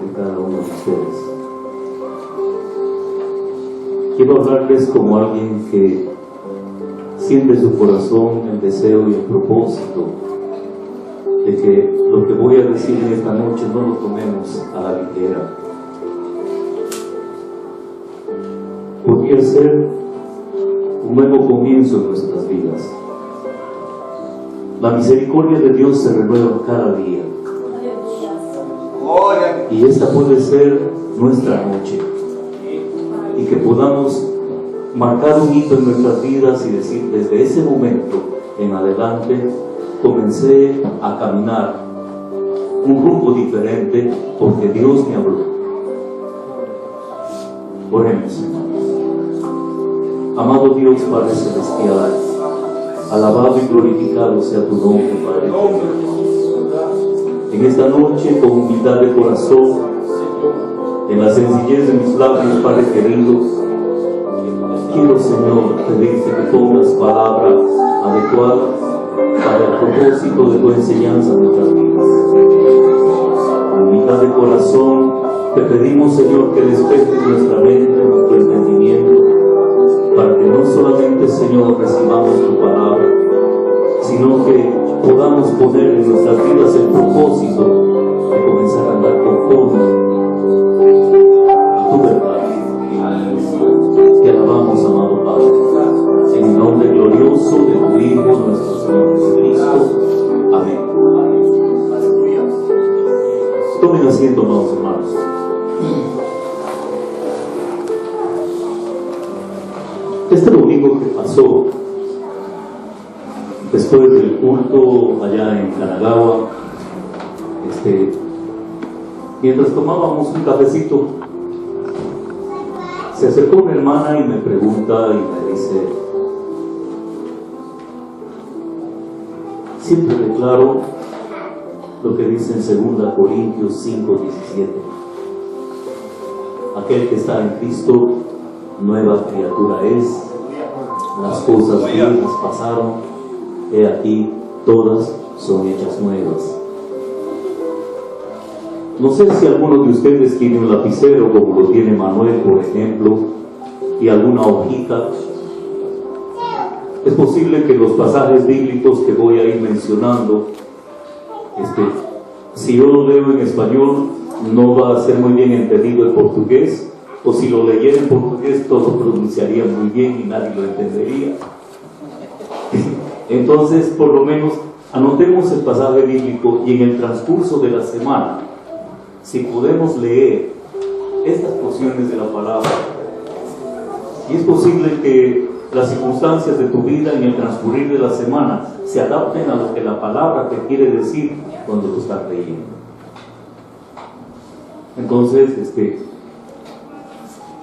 de cada uno de ustedes. Quiero hablarles como alguien que siente en su corazón el deseo y el propósito de que lo que voy a decir en esta noche no lo tomemos a la ligera. Podría ser un nuevo comienzo en nuestras vidas. La misericordia de Dios se renueva cada día. Y esta puede ser nuestra noche. Y que podamos marcar un hito en nuestras vidas y decir, desde ese momento en adelante, comencé a caminar un rumbo diferente porque Dios me habló. Oremos. Amado Dios, Padre Celestial, alabado y glorificado sea tu nombre, Padre. En esta noche, con humildad de corazón, en la sencillez de mis labios, Padre querido, quiero, Señor, pedirte que pongas palabra adecuada para el propósito de tu enseñanza en nuestras vidas. Con humildad de corazón, te pedimos, Señor, que despejes nuestra mente, nuestro entendimiento, para que no solamente, Señor, recibamos tu palabra, sino que podamos poner en nuestras vidas el propósito de comenzar a andar conforme a tu verdad. Te alabamos, amado Padre, en el nombre glorioso de tu Hijo, nuestro Señor Jesucristo. Amén. Tomen asiento, amados hermanos. Este domingo que pasó, después del culto allá en Kanagawa, mientras tomábamos un cafecito, se acercó una hermana y me pregunta y me dice: siempre declaro lo que dice en 2 Corintios 5:17. Aquel que está en Cristo, nueva criatura es, las cosas viejas pasaron, he aquí, todas son hechas nuevas. No sé si alguno de ustedes tiene un lapicero como lo tiene Manuel, por ejemplo, y alguna hojita. Es posible que los pasajes bíblicos que voy a ir mencionando, si yo lo leo en español, no va a ser muy bien entendido el portugués, o si lo leyera en portugués, todo lo pronunciaría muy bien y nadie lo entendería. Entonces, por lo menos, anotemos el pasaje bíblico y en el transcurso de la semana, si podemos leer estas porciones de la palabra, y es posible que las circunstancias de tu vida en el transcurrir de la semana se adapten a lo que la palabra te quiere decir cuando tú estás leyendo. Entonces,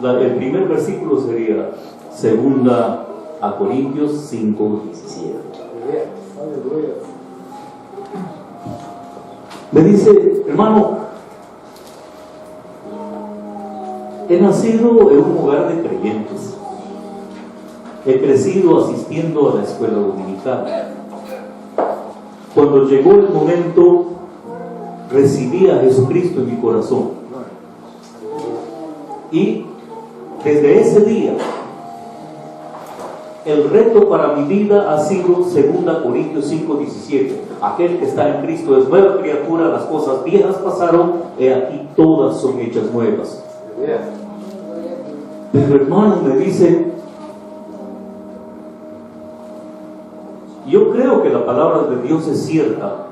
el primer versículo sería 2 Corintios 5:17. Me dice: hermano, he nacido en un hogar de creyentes, he crecido asistiendo a la escuela dominical. Cuando llegó el momento, recibí a Jesucristo en mi corazón, y desde ese día el reto para mi vida ha sido 2 Corintios 5:17. Aquel que está en Cristo es nueva criatura, las cosas viejas pasaron, he aquí todas son hechas nuevas. Pero hermano, me dice, yo creo que la palabra de Dios es cierta,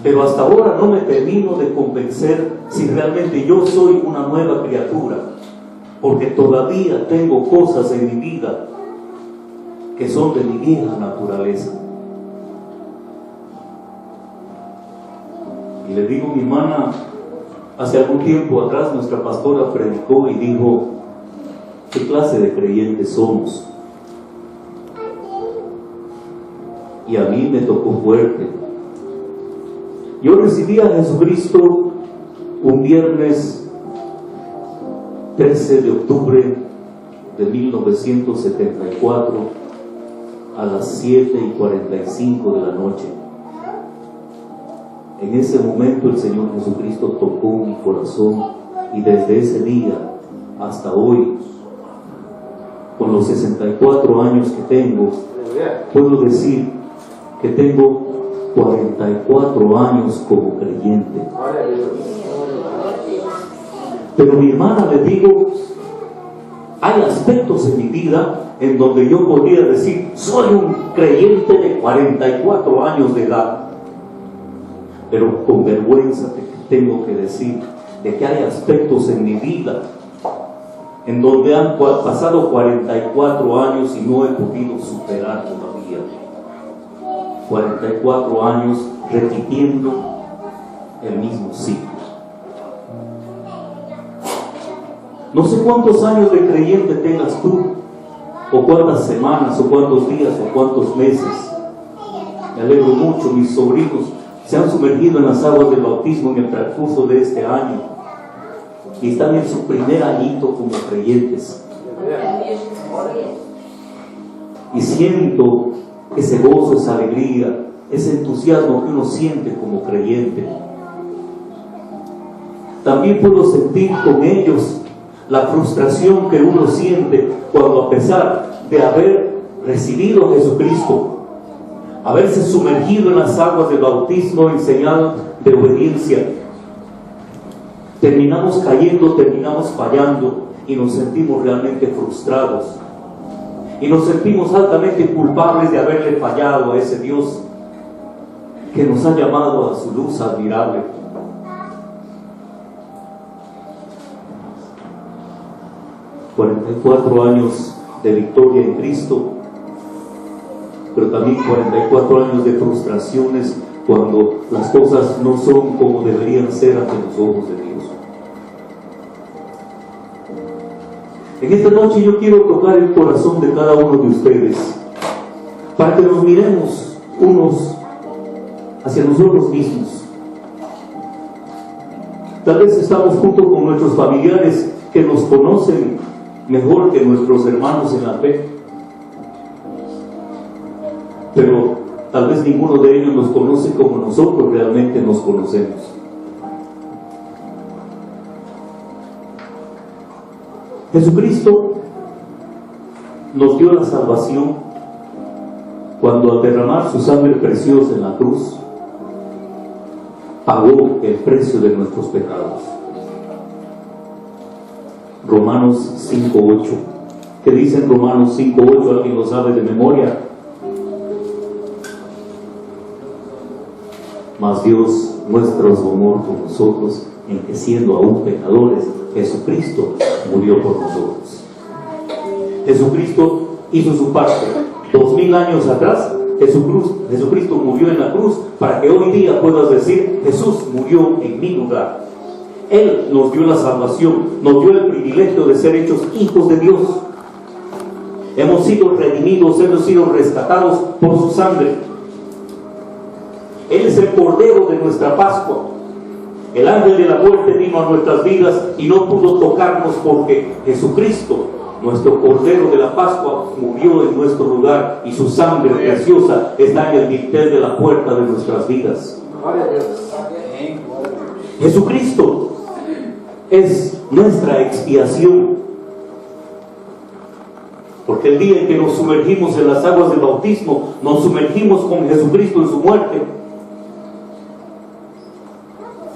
pero hasta ahora no me termino de convencer si realmente yo soy una nueva criatura, porque todavía tengo cosas en mi vida que son de mi vieja naturaleza. Y le digo: mi hermana, hace algún tiempo atrás nuestra pastora predicó y dijo: ¿qué clase de creyentes somos? Y a mí me tocó fuerte. Yo recibí a Jesucristo un viernes 13 de octubre de 1974 a las 7:45 de la noche En ese momento el Señor Jesucristo tocó mi corazón, y desde ese día hasta hoy, con los 64 años que tengo, puedo decir que tengo 44 años como creyente. Pero mi hermana, le digo, hay aspectos en mi vida en donde yo podría decir, soy un creyente de 44 años de edad. Pero con vergüenza tengo que decir de que hay aspectos en mi vida en donde han pasado 44 años y no he podido superar todavía. 44 años repitiendo el mismo ciclo. No sé cuántos años de creyente tengas tú, o cuántas semanas, o cuántos días, o cuántos meses. Me alegro mucho, mis sobrinos se han sumergido en las aguas del bautismo en el transcurso de este año y están en su primer añito como creyentes. Y siento ese gozo, esa alegría, ese entusiasmo que uno siente como creyente. También puedo sentir con ellos la frustración que uno siente cuando, a pesar de haber recibido a Jesucristo, haberse sumergido en las aguas del bautismo en señal de obediencia, terminamos cayendo, terminamos fallando y nos sentimos realmente frustrados y nos sentimos altamente culpables de haberle fallado a ese Dios que nos ha llamado a su luz admirable. ...44 años de victoria en Cristo, pero también 44 años de frustraciones cuando las cosas no son como deberían ser ante los ojos de Dios. En esta noche yo quiero tocar el corazón de cada uno de ustedes para que nos miremos unos hacia nosotros mismos. Tal vez estamos junto con nuestros familiares que nos conocen mejor que nuestros hermanos en la fe, pero tal vez ninguno de ellos nos conoce como nosotros realmente nos conocemos. Jesucristo nos dio la salvación cuando, al derramar su sangre preciosa en la cruz, pagó el precio de nuestros pecados. Romanos 5:8. ¿Qué dice en Romanos 5:8? ¿Alguien lo sabe de memoria? Mas Dios muestra su amor por nosotros en que, siendo aún pecadores, Jesucristo murió por nosotros. Jesucristo hizo su parte. 2000 años atrás, Jesucristo murió en la cruz para que hoy día puedas decir: Jesús murió en mi lugar. Él nos dio la salvación, nos dio el privilegio de ser hechos hijos de Dios. Hemos sido redimidos, hemos sido rescatados por su sangre. Él es el Cordero de nuestra Pascua. El ángel de la muerte vino a nuestras vidas y no pudo tocarnos porque Jesucristo, nuestro Cordero de la Pascua, murió en nuestro lugar y su sangre preciosa está en el dintel de la puerta de nuestras vidas. Jesucristo es nuestra expiación, porque el día en que nos sumergimos en las aguas del bautismo, nos sumergimos con Jesucristo en su muerte.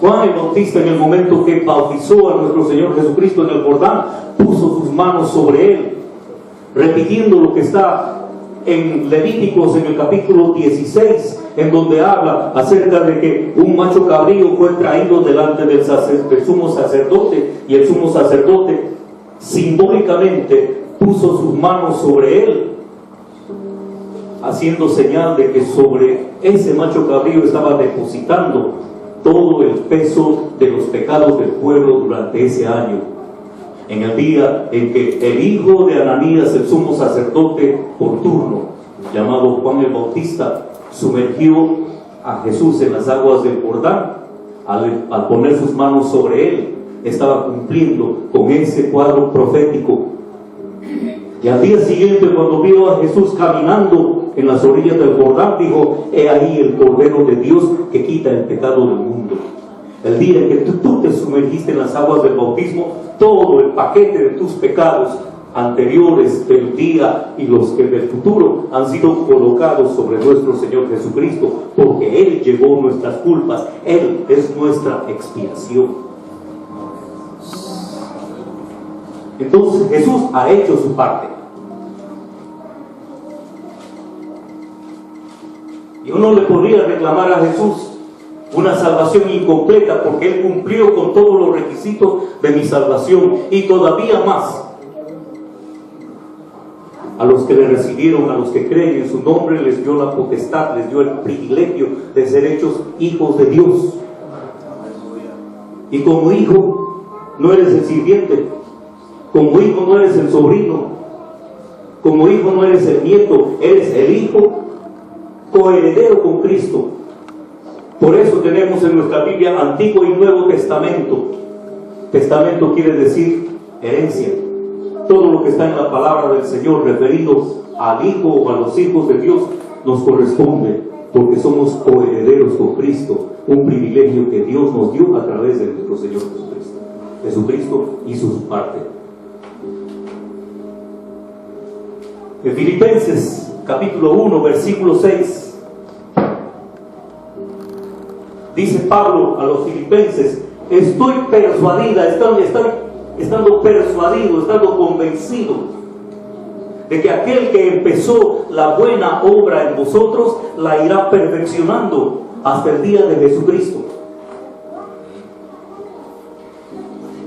Juan el Bautista, en el momento que bautizó a nuestro Señor Jesucristo en el Jordán, puso sus manos sobre él, repitiendo lo que está en Levíticos, en el capítulo 16, en donde habla acerca de que un macho cabrío fue traído delante del sumo sacerdote, y el sumo sacerdote simbólicamente puso sus manos sobre él, haciendo señal de que sobre ese macho cabrío estaba depositando todo el peso de los pecados del pueblo durante ese año. En el día en que el hijo de Ananías, el sumo sacerdote por turno, llamado Juan el Bautista, sumergió a Jesús en las aguas del Jordán, al poner sus manos sobre él, estaba cumpliendo con ese cuadro profético. Y al día siguiente, cuando vio a Jesús caminando en las orillas del Jordán, dijo: he ahí el Cordero de Dios que quita el pecado del mundo. El día en que tú te sumergiste en las aguas del bautismo, todo el paquete de tus pecados anteriores, del día y los que del futuro, han sido colocados sobre nuestro Señor Jesucristo, porque Él llevó nuestras culpas. Él es nuestra expiación. Entonces Jesús ha hecho su parte. Y uno le podría reclamar a Jesús una salvación incompleta, porque Él cumplió con todos los requisitos de mi salvación, y todavía más. A los que le recibieron, a los que creen en su nombre, les dio la potestad, les dio el privilegio de ser hechos hijos de Dios. Y como hijo no eres el sirviente, como hijo no eres el sobrino, como hijo no eres el nieto, eres el hijo coheredero con Cristo. Por eso tenemos en nuestra Biblia Antiguo y Nuevo Testamento. Testamento quiere decir herencia. Todo lo que está en la palabra del Señor referido al Hijo o a los hijos de Dios nos corresponde, porque somos coherederos con Cristo, un privilegio que Dios nos dio a través de nuestro Señor Jesucristo. Jesucristo hizo su parte. En Filipenses capítulo 1 versículo 6 dice Pablo a los filipenses: estoy persuadida, estando persuadido, estando convencido de que aquel que empezó la buena obra en vosotros la irá perfeccionando hasta el día de Jesucristo.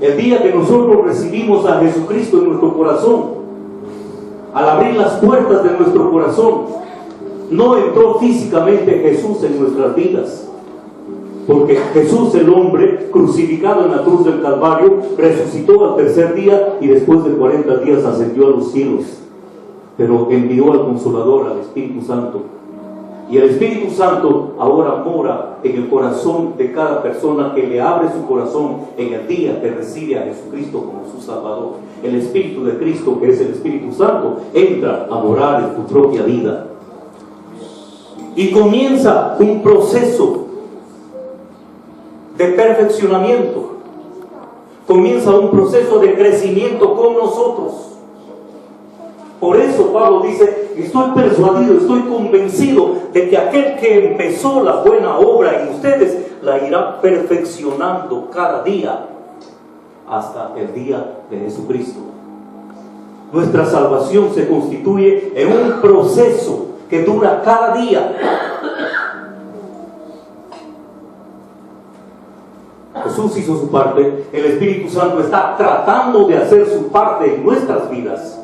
El día que nosotros recibimos a Jesucristo en nuestro corazón, al abrir las puertas de nuestro corazón, no entró físicamente Jesús en nuestras vidas, porque Jesús, el hombre crucificado en la cruz del Calvario, resucitó al tercer día y después de 40 días ascendió a los cielos, pero envió al Consolador, al Espíritu Santo. Y el Espíritu Santo ahora mora en el corazón de cada persona que le abre su corazón en el día que recibe a Jesucristo como su Salvador. El Espíritu de Cristo, que es el Espíritu Santo, entra a morar en tu propia vida. Y comienza un proceso de perfeccionamiento. Comienza un proceso de crecimiento con nosotros. Por eso Pablo dice: estoy persuadido, estoy convencido de que aquel que empezó la buena obra en ustedes la irá perfeccionando cada día hasta el día de Jesucristo. Nuestra salvación se constituye en un proceso que dura cada día. Jesús hizo su parte, el Espíritu Santo está tratando de hacer su parte en nuestras vidas.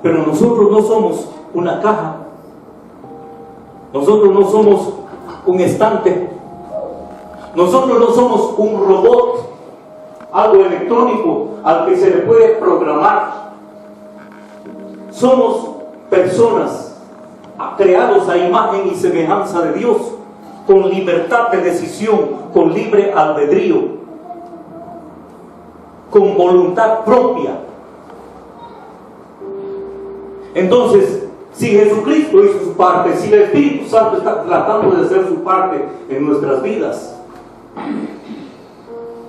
Pero nosotros no somos una caja, nosotros no somos un estante, nosotros no somos un robot, algo electrónico al que se le puede programar. Somos personas creados a imagen y semejanza de Dios, con libertad de decisión, con libre albedrío, con voluntad propia. Entonces, si Jesucristo hizo su parte, si el Espíritu Santo está tratando de hacer su parte en nuestras vidas,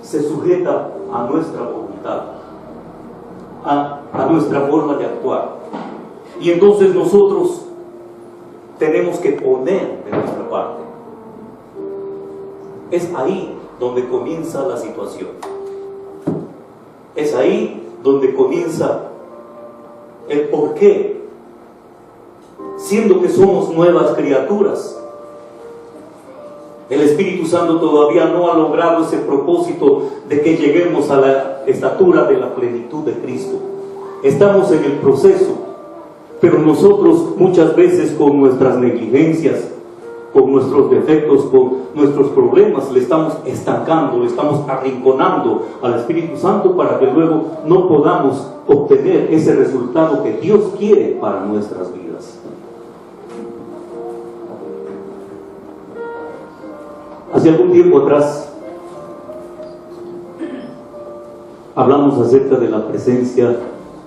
se sujeta a nuestra voluntad, a nuestra forma de actuar. Y entonces nosotros tenemos que poner de nuestra parte. Es ahí donde comienza la situación. Es ahí donde comienza el por qué, siendo que somos nuevas criaturas. El Espíritu Santo todavía no ha logrado ese propósito de que lleguemos a la estatura de la plenitud de Cristo. Estamos en el proceso, pero nosotros muchas veces con nuestras negligencias, con nuestros defectos, con nuestros problemas, le estamos estancando, le estamos arrinconando al Espíritu Santo para que luego no podamos obtener ese resultado que Dios quiere para nuestras vidas. Hace algún tiempo atrás hablamos acerca de la presencia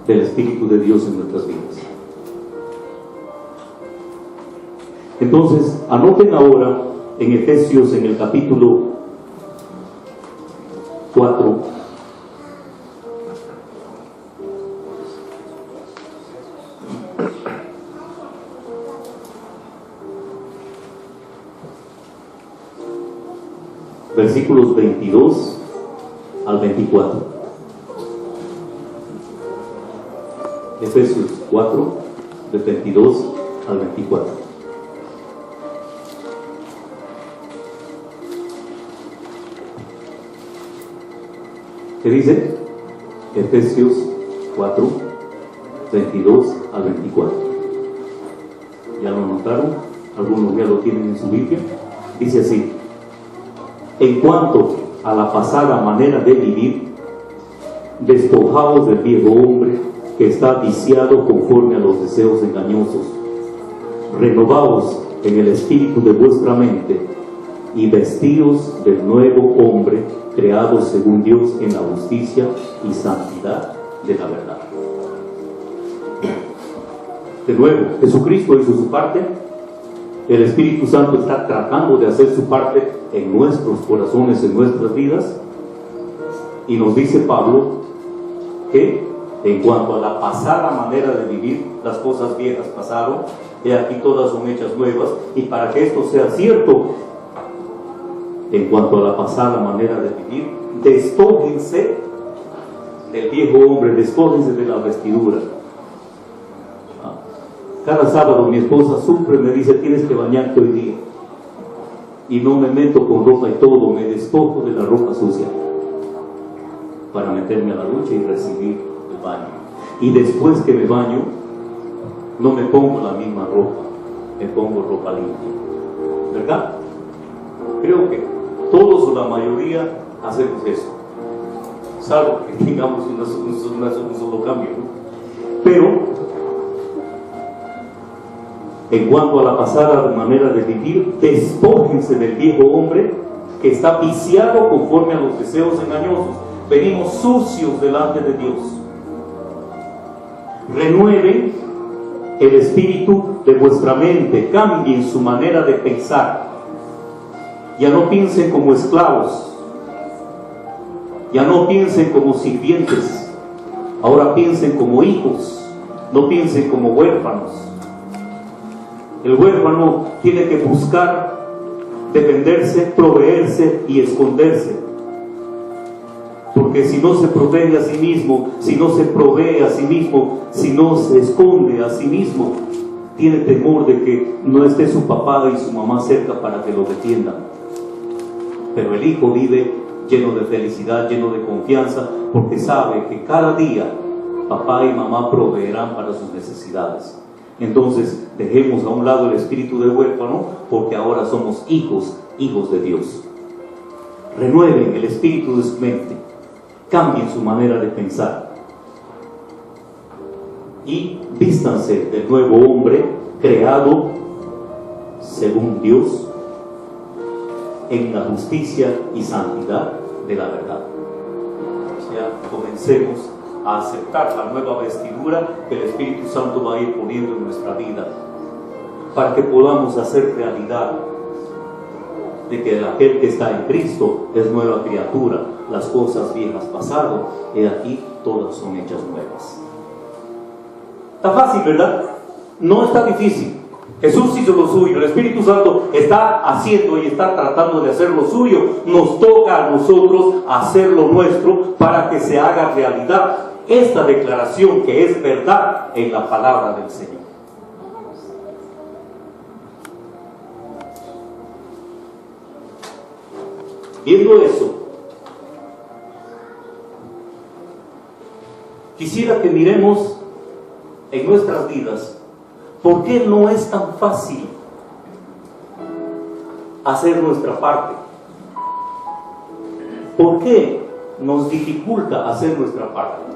del Espíritu de Dios en nuestras vidas. Entonces, anoten ahora en Efesios, en el capítulo 4, versículos 22 al 24. Efesios 4, de 22 al 24. ¿Qué dice? Efesios 4, 22 al 24. ¿Ya lo notaron? Algunos ya lo tienen en su Biblia. Dice así: en cuanto a la pasada manera de vivir, despojaos del viejo hombre que está viciado conforme a los deseos engañosos. Renovaos en el espíritu de vuestra mente y vestíos del nuevo hombre creado según Dios en la justicia y santidad de la verdad. De nuevo, Jesucristo hizo su parte. El Espíritu Santo está tratando de hacer su parte en nuestros corazones, en nuestras vidas. Y nos dice Pablo que en cuanto a la pasada manera de vivir, las cosas viejas pasaron, y aquí todas son hechas nuevas. Y para que esto sea cierto, en cuanto a la pasada manera de vivir, despójense del viejo hombre, despójense de la vestidura. Cada sábado mi esposa sufre, me dice: tienes que bañarte hoy día. Y no me meto con ropa y todo, me despojo de la ropa sucia para meterme a la ducha y recibir el baño. Y después que me baño, no me pongo la misma ropa, me pongo ropa limpia. ¿Verdad? Creo que todos o la mayoría hacemos eso, salvo que tengamos un solo cambio, ¿no? Pero en cuanto a la pasada manera de vivir, despójense del viejo hombre que está viciado conforme a los deseos engañosos. Venimos sucios delante de Dios. Renueven el espíritu de vuestra mente, cambien su manera de pensar. Ya no piensen como esclavos, ya no piensen como sirvientes, ahora piensen como hijos, no piensen como huérfanos. El huérfano tiene que buscar defenderse, proveerse y esconderse. Porque si no se protege a sí mismo, si no se provee a sí mismo, si no se esconde a sí mismo, tiene temor de que no esté su papá y su mamá cerca para que lo defiendan. Pero el hijo vive lleno de felicidad, lleno de confianza, porque sabe que cada día papá y mamá proveerán para sus necesidades. Entonces dejemos a un lado el espíritu de huérfano, porque ahora somos hijos de Dios. Renueven el espíritu de su mente, cambien su manera de pensar y vístanse del nuevo hombre creado según Dios en la justicia y santidad de la verdad. Ya comencemos a aceptar la nueva vestidura que el Espíritu Santo va a ir poniendo en nuestra vida, para que podamos hacer realidad de que aquel que está en Cristo es nueva criatura. Las cosas viejas pasaron, y aquí todas son hechas nuevas. Está fácil, ¿verdad? No está difícil. Jesús hizo lo suyo, el Espíritu Santo está haciendo y está tratando de hacer lo suyo. Nos toca a nosotros hacer lo nuestro para que se haga realidad esta declaración que es verdad en la palabra del Señor. Viendo eso, quisiera que miremos en nuestras vidas por qué no es tan fácil hacer nuestra parte. ¿Por qué nos dificulta hacer nuestra parte?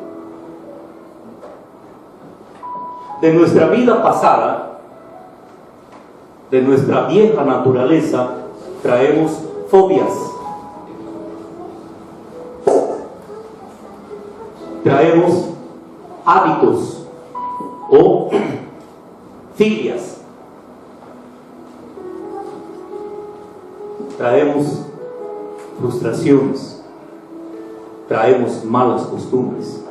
De nuestra vida pasada, de nuestra vieja naturaleza, traemos fobias, traemos hábitos o filias. traemos frustraciones, traemos malas costumbres.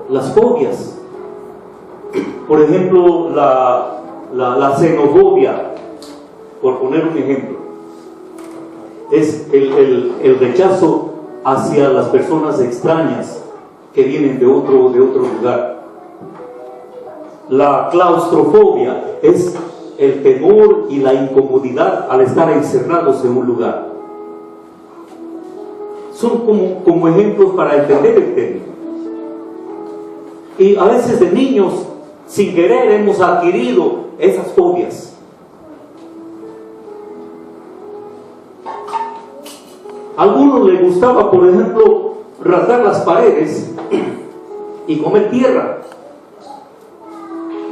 Las fobias, por ejemplo, la xenofobia, por poner un ejemplo, es el rechazo hacia las personas extrañas que vienen de otro lugar. La claustrofobia es el temor y la incomodidad al estar encerrados en un lugar. Son como ejemplos para entender el término. Y a veces de niños, sin querer, hemos adquirido esas fobias. A algunos les gustaba, por ejemplo, rasgar las paredes y comer tierra.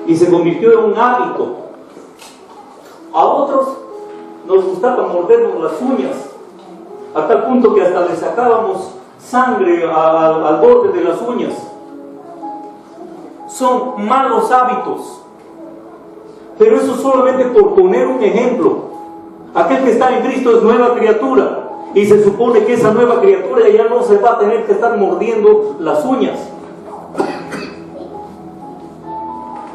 Y se convirtió en un hábito. A otros nos gustaba mordernos las uñas, a tal punto que hasta le sacábamos sangre al borde de las uñas. Son malos hábitos. Pero eso solamente por poner un ejemplo. Aquel que está en Cristo es nueva criatura. Y se supone que esa nueva criatura ya no se va a tener que estar mordiendo las uñas.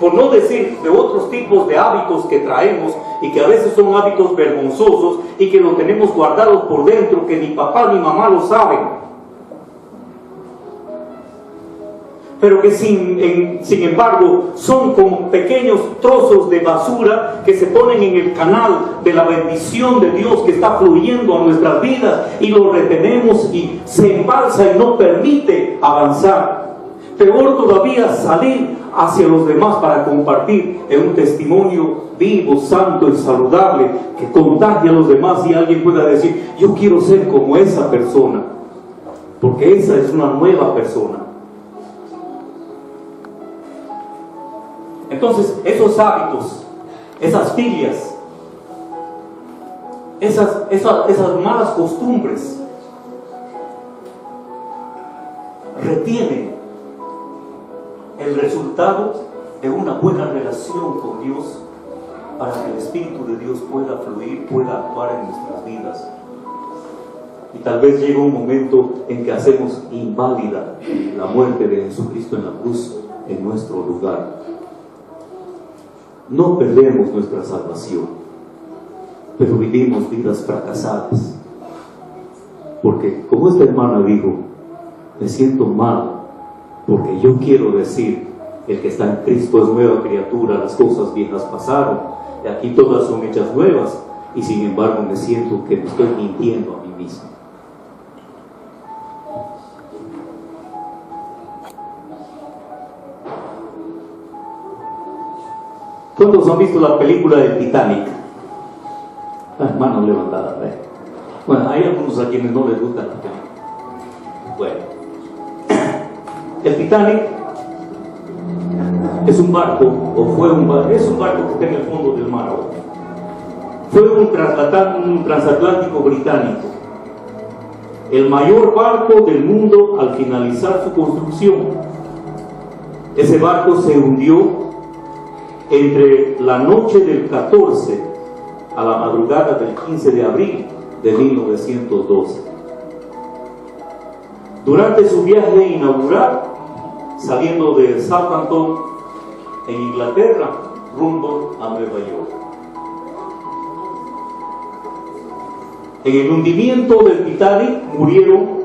Por no decir de otros tipos de hábitos que traemos y que a veces son hábitos vergonzosos y que los tenemos guardados por dentro, que ni papá ni mamá lo saben. Pero que sin embargo son como pequeños trozos de basura que se ponen en el canal de la bendición de Dios que está fluyendo a nuestras vidas, y lo retenemos y se embalsa y no permite avanzar. Peor todavía, salir hacia los demás para compartir en un testimonio vivo, santo y saludable que contagie a los demás, y alguien pueda decir: yo quiero ser como esa persona, porque esa es una nueva persona. Entonces, esos hábitos, esas filias, esas malas costumbres retienen el resultado de una buena relación con Dios, para que el Espíritu de Dios pueda fluir, pueda actuar en nuestras vidas. Y tal vez llega un momento en que hacemos inválida la muerte de Jesucristo en la cruz en nuestro lugar. No perdemos nuestra salvación, pero vivimos vidas fracasadas. Porque, como esta hermana dijo, me siento mal, porque yo quiero decir: el que está en Cristo es nueva criatura, las cosas viejas pasaron, y aquí todas son hechas nuevas, y sin embargo me siento que me estoy mintiendo a mí mismo. ¿Cuántos han visto la película del Titanic? Manos levantadas, ¿eh? Bueno, hay algunos a quienes no les gusta la película. Bueno, el Titanic es un barco, o fue un barco, es un barco que está en el fondo del mar ahora. Fue un transatlántico británico, el mayor barco del mundo al finalizar su construcción. Ese barco se hundió entre la noche del 14 a la madrugada del 15 de abril de 1912. Durante su viaje inaugural, saliendo de Southampton, en Inglaterra, rumbo a Nueva York. En el hundimiento del Titanic murieron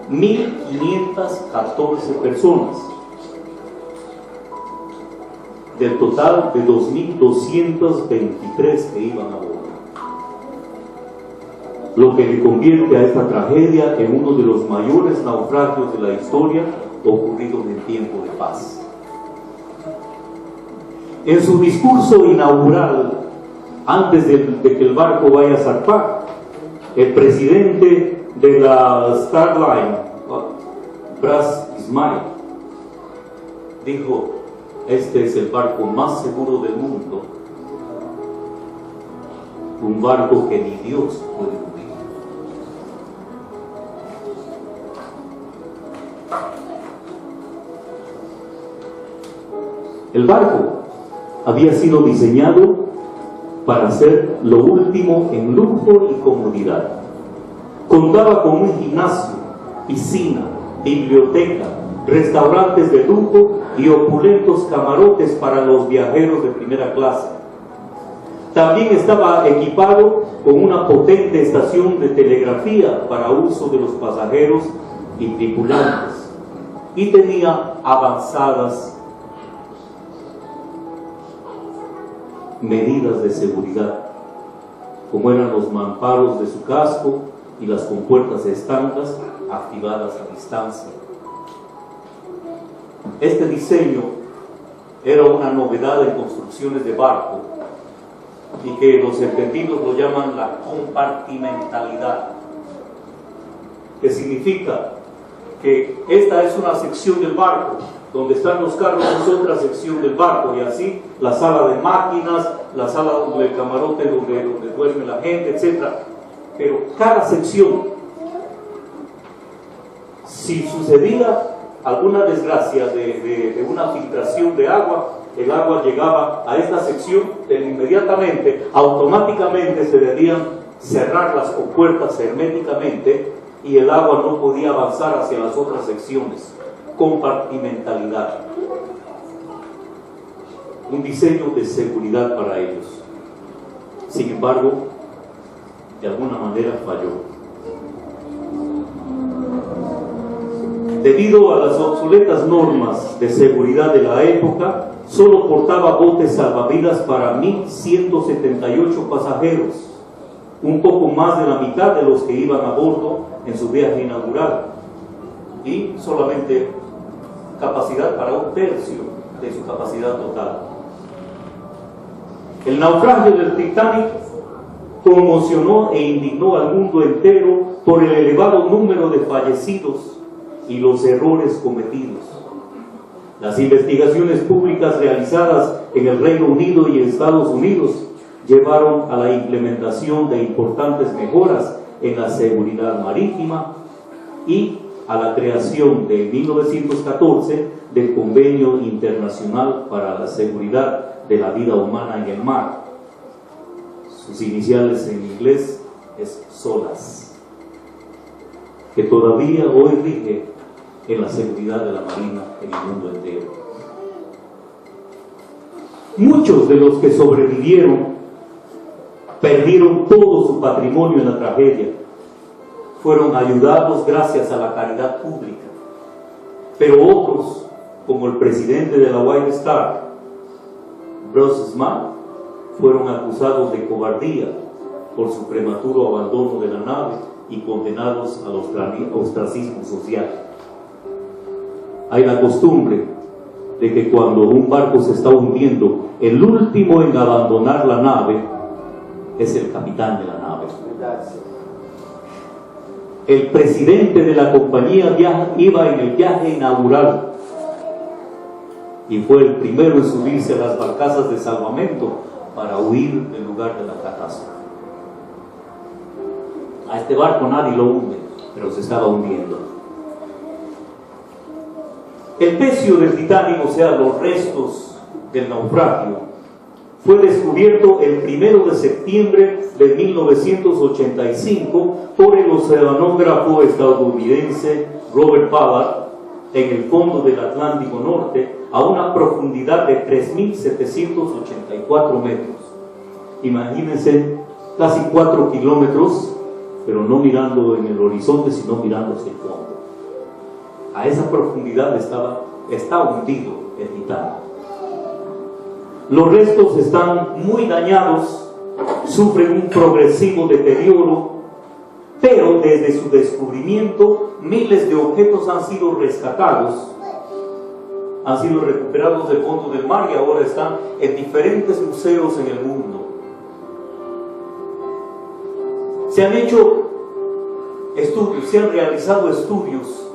1.514 personas, del total de 2.223 que iban a bordo, lo que le convierte a esta tragedia en uno de los mayores naufragios de la historia ocurridos en tiempo de paz. En su discurso inaugural, antes de que el barco vaya a zarpar, el presidente de la Starline, Bras Ismail, dijo: este es el barco más seguro del mundo, un barco que ni Dios puede hundir. El barco había sido diseñado para ser lo último en lujo y comodidad. Contaba con un gimnasio, piscina, biblioteca, restaurantes de lujo y opulentos camarotes para los viajeros de primera clase. También estaba equipado con una potente estación de telegrafía para uso de los pasajeros y tripulantes, y tenía avanzadas medidas de seguridad, como eran los mamparos de su casco y las compuertas estancas activadas a distancia. Este diseño era una novedad en construcciones de barco, y que los entendidos lo llaman la compartimentalidad, que significa que esta es una sección del barco, donde están los carros es otra sección del barco, y así la sala de máquinas, la sala del camarote donde duerme la gente, etc. Pero cada sección, si sucedía alguna desgracia de una filtración de agua, el agua llegaba a esta sección, pero inmediatamente, automáticamente se debían cerrar las compuertas herméticamente y el agua no podía avanzar hacia las otras secciones. Compartimentalidad. Un diseño de seguridad para ellos. Sin embargo, de alguna manera falló. Debido a las obsoletas normas de seguridad de la época, solo portaba botes salvavidas para 1.178 pasajeros, un poco más de la mitad de los que iban a bordo en su viaje inaugural, y solamente capacidad para 1/3 de su capacidad total. El naufragio del Titanic conmocionó e indignó al mundo entero por el elevado número de fallecidos y los errores cometidos. Las investigaciones públicas realizadas en el Reino Unido y Estados Unidos llevaron a la implementación de importantes mejoras en la seguridad marítima y a la creación de 1914 del Convenio Internacional para la Seguridad de la Vida Humana en el Mar. Sus iniciales en inglés es SOLAS, que todavía hoy rige en la seguridad de la marina en el mundo entero. Muchos de los que sobrevivieron perdieron todo su patrimonio en la tragedia. Fueron ayudados gracias a la caridad pública. Pero otros, como el presidente de la White Star, Bruce Smart, fueron acusados de cobardía por su prematuro abandono de la nave y condenados al ostracismo social. Hay la costumbre de que cuando un barco se está hundiendo, el último en abandonar la nave es el capitán de la nave. El presidente de la compañía iba en el viaje inaugural y fue el primero en subirse a las barcazas de salvamento para huir del lugar de la catástrofe. A este barco nadie lo hunde, pero se estaba hundiendo. El pecio del Titanic, o sea, los restos del naufragio, fue descubierto el 1 de septiembre de 1985 por el oceanógrafo estadounidense Robert Pollard en el fondo del Atlántico Norte a una profundidad de 3.784 metros. Imagínense, casi 4 kilómetros, pero no mirando en el horizonte, sino mirando hacia el fondo. A esa profundidad está hundido el Titanic. Los restos están muy dañados, sufren un progresivo deterioro, pero desde su descubrimiento miles de objetos han sido rescatados, han sido recuperados del fondo del mar y ahora están en diferentes museos en el mundo. Se han hecho estudios, se han realizado estudios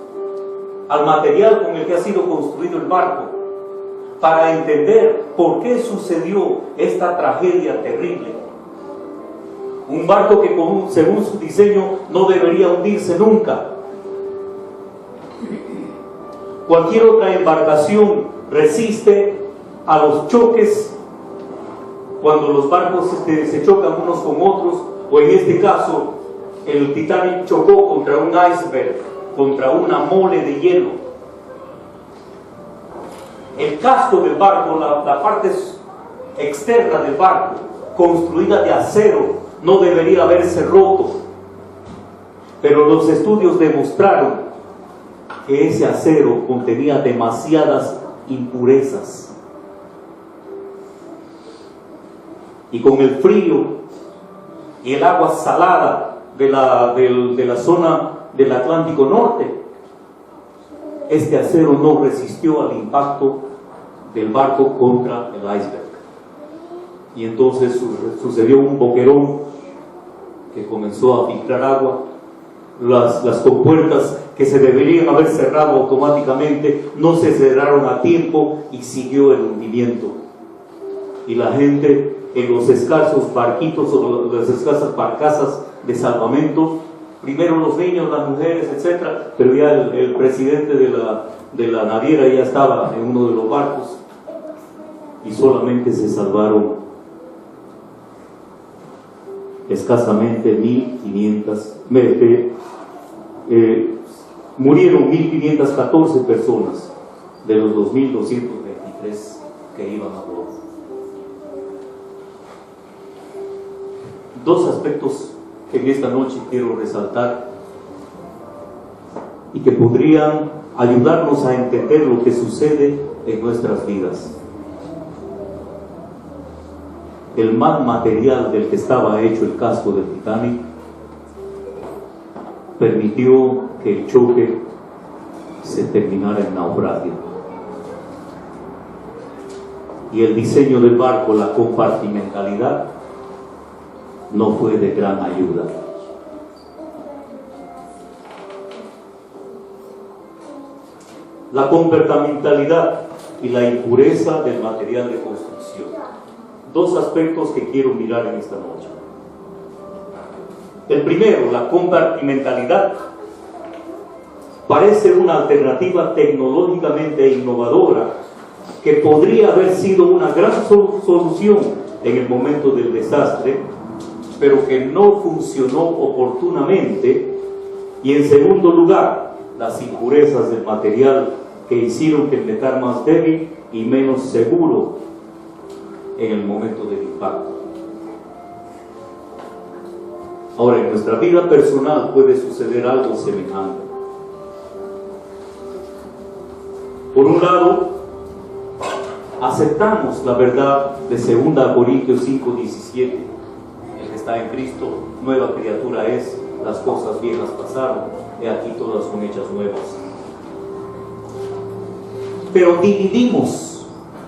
al material con el que ha sido construido el barco, para entender por qué sucedió esta tragedia terrible. Un barco que según su diseño no debería hundirse nunca. Cualquier otra embarcación resiste a los choques cuando los barcos se chocan unos con otros, o en este caso, el Titanic chocó contra un iceberg, contra una mole de hielo. El casco del barco, la parte externa del barco, construida de acero, no debería haberse roto. Pero los estudios demostraron que ese acero contenía demasiadas impurezas. Y con el frío y el agua salada de la zona del Atlántico Norte, este acero no resistió al impacto del barco contra el iceberg. Y entonces sucedió un boquerón que comenzó a filtrar agua. Las compuertas que se deberían haber cerrado automáticamente no se cerraron a tiempo y siguió el hundimiento. Y la gente en los escasos barquitos o las escasas barcazas de salvamento, primero los niños, las mujeres, etcétera, pero ya el presidente de la naviera ya estaba en uno de los barcos y solamente se salvaron escasamente 1.500, murieron 1.514 personas de los 2.223 que iban a bordo. Dos aspectos que en esta noche quiero resaltar y que podrían ayudarnos a entender lo que sucede en nuestras vidas. El mal material del que estaba hecho el casco del Titanic permitió que el choque se terminara en naufragio. Y el diseño del barco, la compartimentalidad, no fue de gran ayuda. La compartimentalidad y la impureza del material de construcción. Dos aspectos que quiero mirar en esta noche. El primero, la compartimentalidad, parece una alternativa tecnológicamente innovadora que podría haber sido una gran solución en el momento del desastre, pero que no funcionó oportunamente. Y en segundo lugar, las impurezas del material que hicieron que el metal más débil y menos seguro en el momento del impacto. Ahora, en nuestra vida personal puede suceder algo semejante. Por un lado, aceptamos la verdad de 2 Corintios 5:17. El que está en Cristo, nueva criatura es, las cosas viejas pasaron, he aquí todas son hechas nuevas. Pero dividimos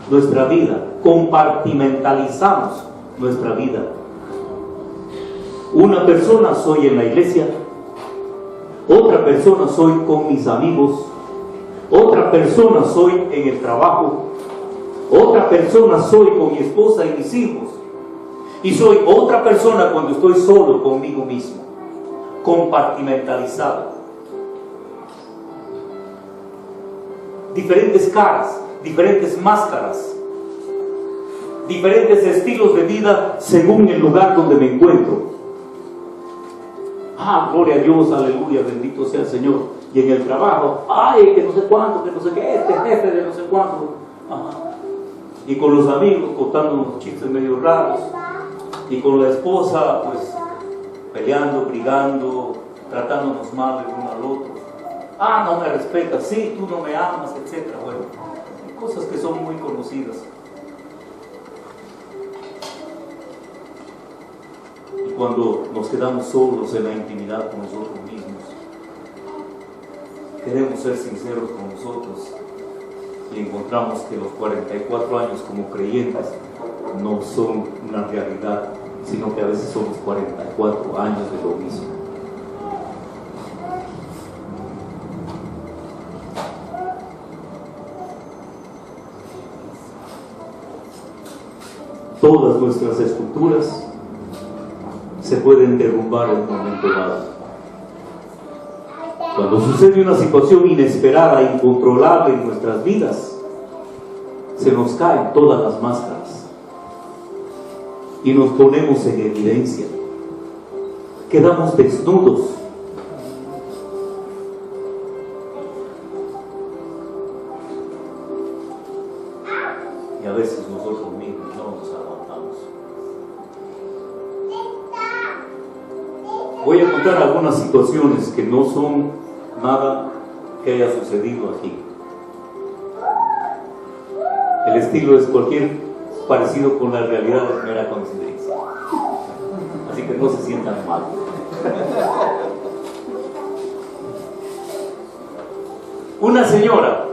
nuestra vida, compartimentalizamos nuestra vida. Una persona soy en la iglesia, otra persona soy con mis amigos, otra persona soy en el trabajo, otra persona soy con mi esposa y mis hijos, y soy otra persona cuando estoy solo conmigo mismo, compartimentalizado. Diferentes caras, diferentes máscaras, diferentes estilos de vida según el lugar donde me encuentro. Gloria a Dios, aleluya, bendito sea el Señor. Y en el trabajo, que no sé cuánto, que no sé qué, este jefe de no sé cuánto. Y con los amigos contando unos chistes medio raros. Y con la esposa, pues, peleando, brigando, tratándonos mal el uno al otro. No me respetas, sí, tú no me amas, etc. Bueno, cosas que son muy conocidas. Y cuando nos quedamos solos en la intimidad con nosotros mismos, queremos ser sinceros con nosotros y encontramos que los 44 años como creyentes no son una realidad, sino que a veces somos 44 años de lo mismo. Todas nuestras estructuras se pueden derrumbar en un momento dado. Cuando sucede una situación inesperada, incontrolable en nuestras vidas, se nos caen todas las máscaras. y nos ponemos en evidencia. Quedamos desnudos. Y a veces nosotros mismos no nos aguantamos. Voy a contar algunas situaciones que no son nada que haya sucedido aquí. El estilo es cualquier parecido con la realidad es mera coincidencia. Así que no se sientan mal. Una señora,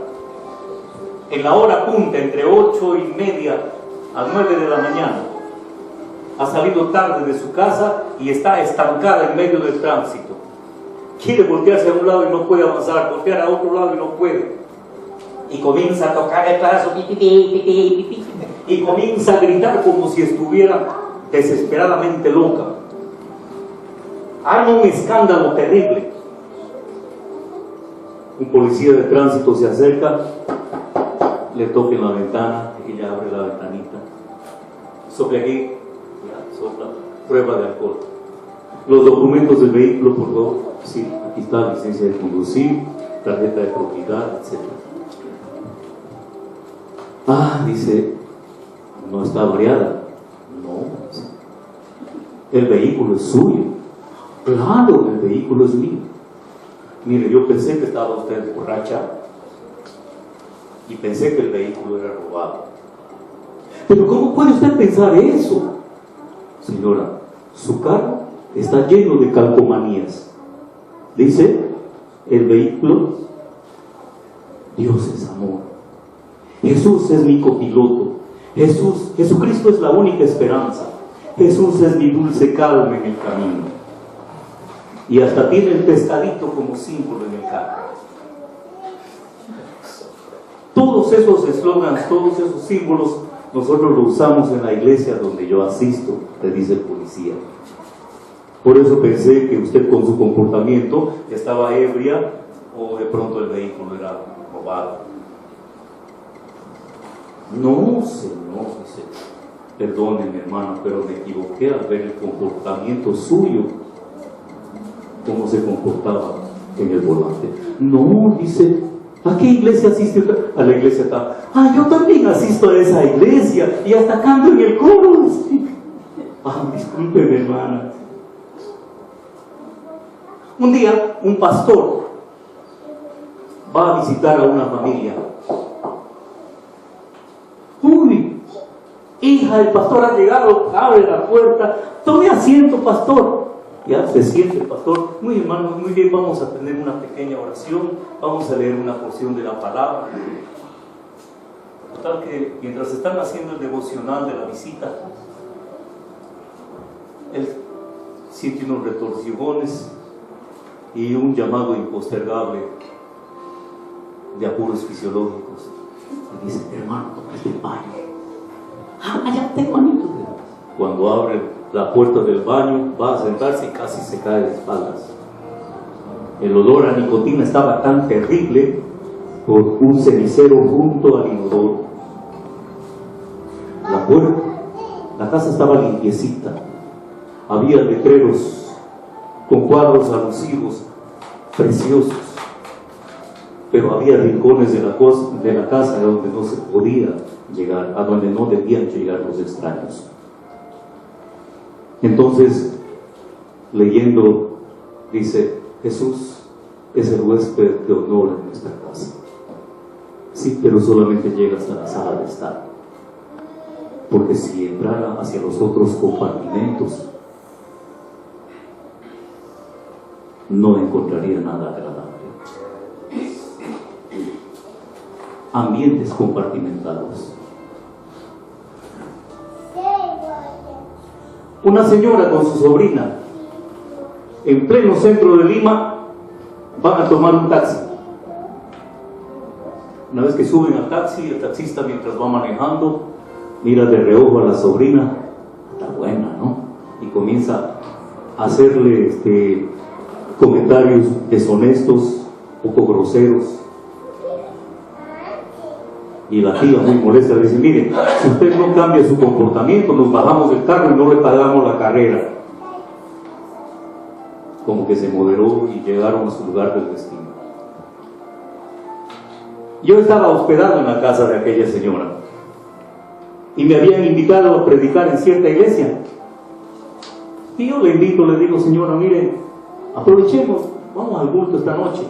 en la hora punta, entre 8:30 a 9 de la mañana, ha salido tarde de su casa y está estancada en medio del tránsito. Quiere voltearse a un lado y no puede avanzar, voltear a otro lado y no puede. Y comienza a tocar el brazo, y comienza a gritar como si estuviera desesperadamente loca. Arma un escándalo terrible. Un policía de tránsito se acerca, le toca en la ventana, ella abre la ventanita, sopla aquí, ya, sopla, prueba de alcohol. Los documentos del vehículo, por favor. Sí, aquí está, licencia de conducir, tarjeta de propiedad, etc. Dice, no está variada. No, el vehículo es suyo. Claro, el vehículo es mío. Mire, yo pensé que estaba usted borracha y pensé que el vehículo era robado. Pero ¿cómo puede usted pensar eso? Señora, su carro está lleno de calcomanías. Dice, el vehículo, Dios es amor. Jesús es mi copiloto. Jesucristo es la única esperanza. Jesús es mi dulce calma en el camino. Y hasta tiene el pescadito como símbolo en el carro. Todos esos eslogans, todos esos símbolos, nosotros los usamos en la iglesia donde yo asisto, le dice el policía. Por eso pensé que usted con su comportamiento estaba ebria o de pronto el vehículo era robado. No, Señor, dice, perdóneme, hermano, pero me equivoqué al ver el comportamiento suyo, cómo se comportaba en el volante. No, dice, ¿a qué iglesia asiste usted? A la iglesia acá. Yo también asisto a esa iglesia y hasta canto en el coro. Discúlpeme, hermana. Un día, un pastor va a visitar a una familia. Hija, el pastor ha llegado, abre la puerta, tome asiento, pastor. Ya se siente el pastor. Muy hermano, muy bien, vamos a tener una pequeña oración, vamos a leer una porción de la palabra. Total que mientras están haciendo el devocional de la visita, él siente unos retorcijones y un llamado impostergable de apuros fisiológicos. Y dice, hermano, toca el baño. Ya tengo anillo. Cuando abre la puerta del baño, va a sentarse y casi se cae de espaldas. El olor a nicotina estaba tan terrible por un cenicero junto al inodoro. La puerta, la casa estaba limpiecita. Había letreros con cuadros alusivos preciosos, pero había rincones de la casa donde no se podía llegar, a donde no debían llegar los extraños. Entonces, leyendo, dice, Jesús es el huésped de honor en nuestra casa. Sí, pero solamente llega hasta la sala de estar. Porque si entrara hacia los otros compartimentos, no encontraría nada agradable. Ambientes compartimentados. Una señora con su sobrina, en pleno centro de Lima, van a tomar un taxi. Una vez que suben al taxi, el taxista, mientras va manejando, mira de reojo a la sobrina, está buena, ¿no? Y comienza a hacerle comentarios deshonestos, poco groseros. Y la tía, muy molesta, le dice: mire, si usted no cambia su comportamiento, nos bajamos del carro y no le pagamos la carrera. Como que se moderó y llegaron a su lugar del destino. Yo estaba hospedado en la casa de aquella señora y me habían invitado a predicar en cierta iglesia. Y yo le invito, le digo: señora, mire, aprovechemos, vamos al culto esta noche.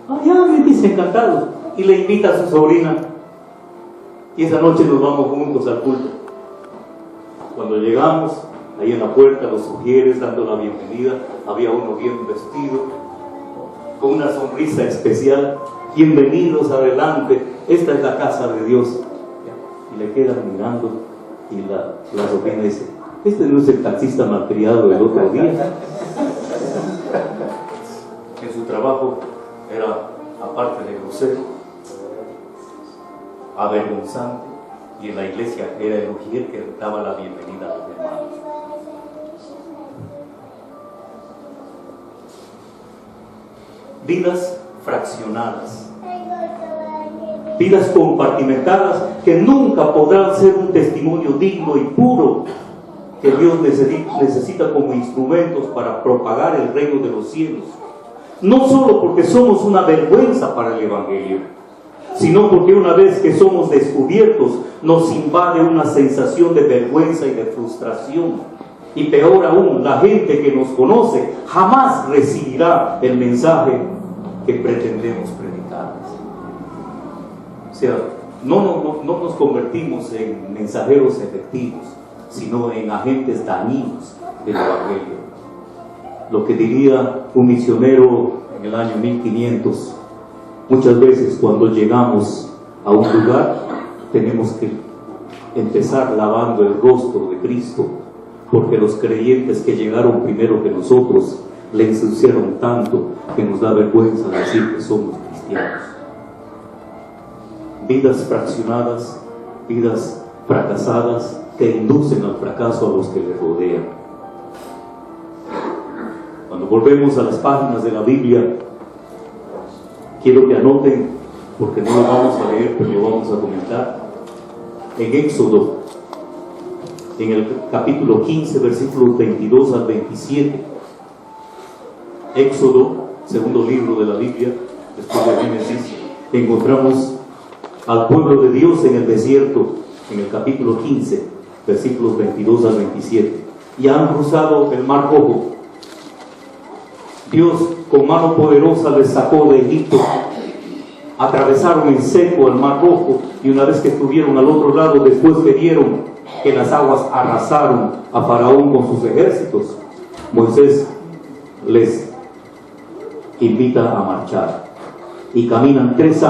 Ah, ya, me dice, encantado. Y le invita a su sobrina. Y esa noche nos vamos juntos al culto. Cuando llegamos, ahí en la puerta, los sugieres dando la bienvenida, había uno bien vestido, con una sonrisa especial: bienvenidos, adelante, esta es la casa de Dios. Y le quedan mirando, y la sobrina dice: este no es el taxista malcriado del otro día. En su trabajo era, aparte de grosero, avergonzante, y en la iglesia era el ujier que daba la bienvenida a los hermanos. Vidas fraccionadas, vidas compartimentadas que nunca podrán ser un testimonio digno y puro que Dios necesita como instrumentos para propagar el reino de los cielos. No solo porque somos una vergüenza para el Evangelio, sino porque una vez que somos descubiertos nos invade una sensación de vergüenza y de frustración. Y peor aún, la gente que nos conoce jamás recibirá el mensaje que pretendemos predicar. O sea, no nos convertimos en mensajeros efectivos, sino en agentes dañinos del Evangelio. Lo que diría un misionero en el año 1500: muchas veces cuando llegamos a un lugar tenemos que empezar lavando el rostro de Cristo, porque los creyentes que llegaron primero que nosotros le ensuciaron tanto que nos da vergüenza decir que somos cristianos. Vidas fraccionadas, vidas fracasadas que inducen al fracaso a los que les rodean. Cuando volvemos a las páginas de la Biblia, quiero que anoten, porque no lo vamos a leer, pero lo vamos a comentar. En Éxodo, en el capítulo 15, versículos 22 al 27. Éxodo, segundo libro de la Biblia, después de Génesis, encontramos al pueblo de Dios en el desierto, en el capítulo 15, versículos 22 al 27. Y han cruzado el Mar Rojo. Dios con mano poderosa les sacó de Egipto. Atravesaron en seco el Mar Rojo, y una vez que estuvieron al otro lado, después que vieron que las aguas arrasaron a Faraón con sus ejércitos, Moisés les invita a marchar y caminan 3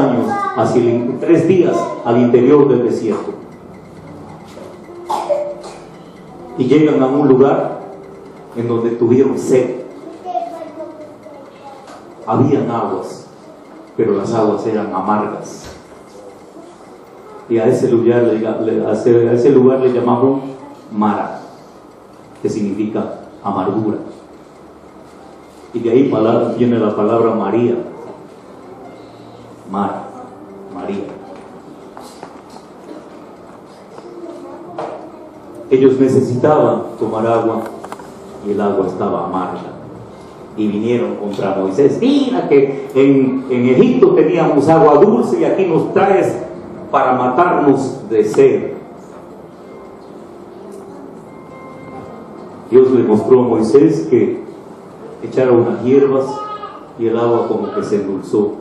días al interior del desierto, y llegan a un lugar en donde tuvieron sed. Habían aguas, pero las aguas eran amargas, y a ese lugar le llamaron Mara, que significa amargura. Y de ahí viene la palabra María. María. Ellos necesitaban tomar agua y el agua estaba amarga. Y vinieron contra Moisés: mira que en Egipto teníamos agua dulce y aquí nos traes para matarnos de sed. Dios le mostró a Moisés que echara unas hierbas y el agua como que se endulzó,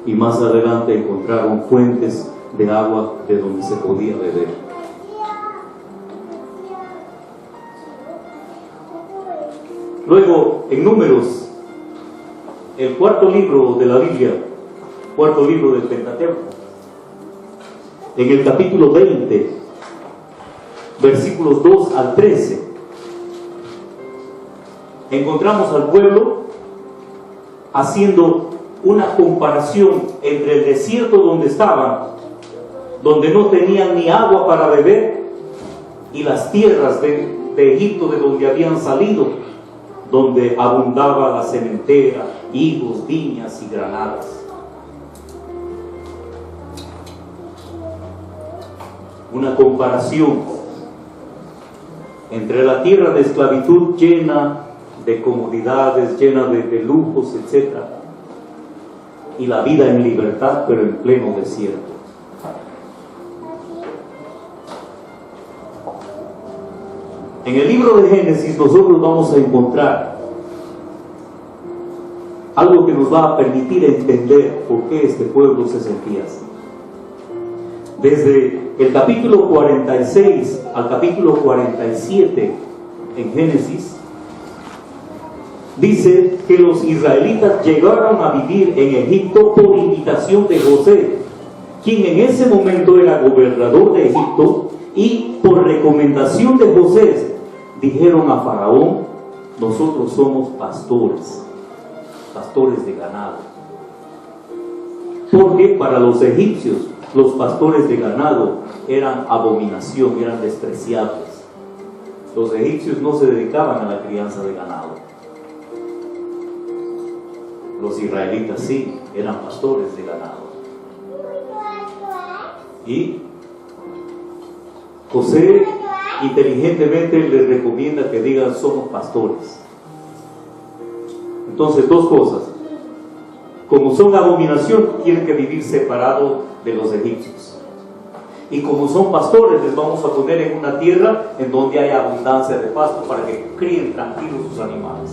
y más adelante encontraron fuentes de agua de donde se podía beber. Luego, en Números, el cuarto libro de la Biblia, cuarto libro del Pentateuco, en el capítulo 20, versículos 2 al 13, encontramos al pueblo haciendo una comparación entre el desierto donde estaban, donde no tenían ni agua para beber, y las tierras de Egipto, de donde habían salido, donde abundaba la sementera, higos, viñas y granadas. una comparación entre la tierra de esclavitud llena de comodidades, llena de lujos, etc., y la vida en libertad, pero en pleno desierto. En el libro de Génesis nosotros vamos a encontrar algo que nos va a permitir entender por qué este pueblo se sentía así. Desde el capítulo 46 al capítulo 47 en Génesis, dice que los israelitas llegaron a vivir en Egipto por invitación de José, quien en ese momento era gobernador de Egipto, y por recomendación de José dijeron a Faraón: nosotros somos pastores de ganado. Porque para los egipcios los pastores de ganado eran abominación, eran despreciables. Los egipcios no se dedicaban a la crianza de ganado. Los israelitas sí, eran pastores de ganado. Y José inteligentemente les recomienda que digan: somos pastores. Entonces, dos cosas: como son abominación, tienen que vivir separados de los egipcios, y como son pastores, les vamos a poner en una tierra en donde hay abundancia de pasto para que críen tranquilos sus animales.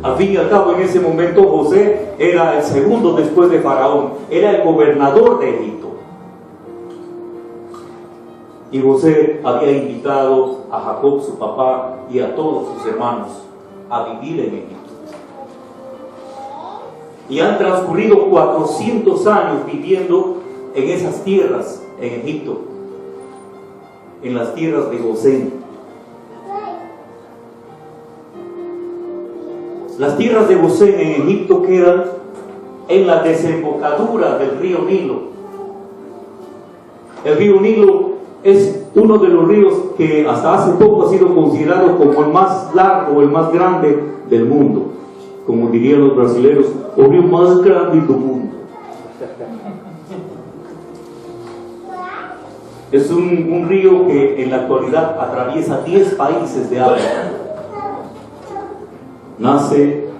Al fin y al cabo, en ese momento José era el segundo después de Faraón, era el gobernador de Egipto. Y José había invitado a Jacob, su papá, y a todos sus hermanos a vivir en Egipto. Y han transcurrido 400 años viviendo en esas tierras, en Egipto, en las tierras de Gosén. Las tierras de Gosén en Egipto quedan en la desembocadura del río Nilo. El río Nilo es uno de los ríos que hasta hace poco ha sido considerado como el más largo, el más grande del mundo. Como dirían los brasileños, el río más grande del mundo. Es un río que en la actualidad atraviesa 10 países de África. Nace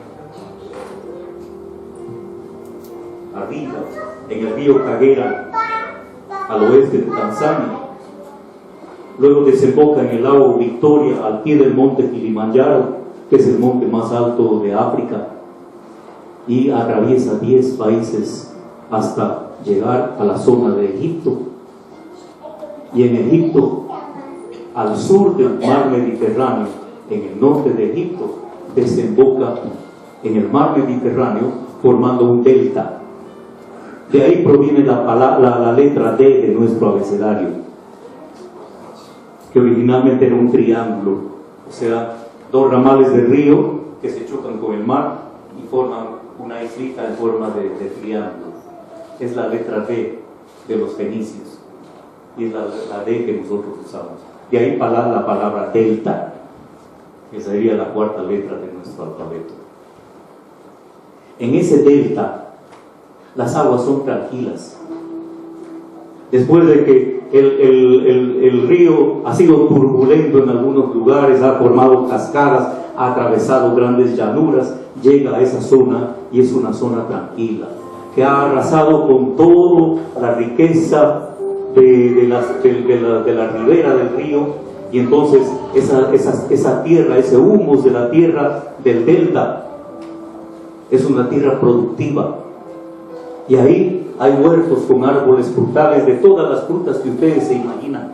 arriba, en el río Kagera, al oeste de Tanzania. Luego desemboca en el lago Victoria, al pie del monte Kilimanjaro, que es el monte más alto de África, y atraviesa 10 países hasta llegar a la zona de Egipto. Y en Egipto, al sur del mar Mediterráneo, en el norte de Egipto, desemboca en el mar Mediterráneo formando un delta. De ahí proviene la letra D de nuestro abecedario, que originalmente era un triángulo, o sea, dos ramales del río que se chocan con el mar y forman una islita en forma de triángulo. Es la letra D de los fenicios y es la D que nosotros usamos. De ahí la palabra delta, que sería la cuarta letra de nuestro alfabeto. En ese delta las aguas son tranquilas. Después de que el río ha sido turbulento en algunos lugares, ha formado cascadas, ha atravesado grandes llanuras, llega a esa zona y es una zona tranquila, que ha arrasado con toda la riqueza de la ribera del río. Y entonces esa tierra, ese humus de la tierra del delta, es una tierra productiva. Y ahí hay huertos con árboles frutales de todas las frutas que ustedes se imaginan.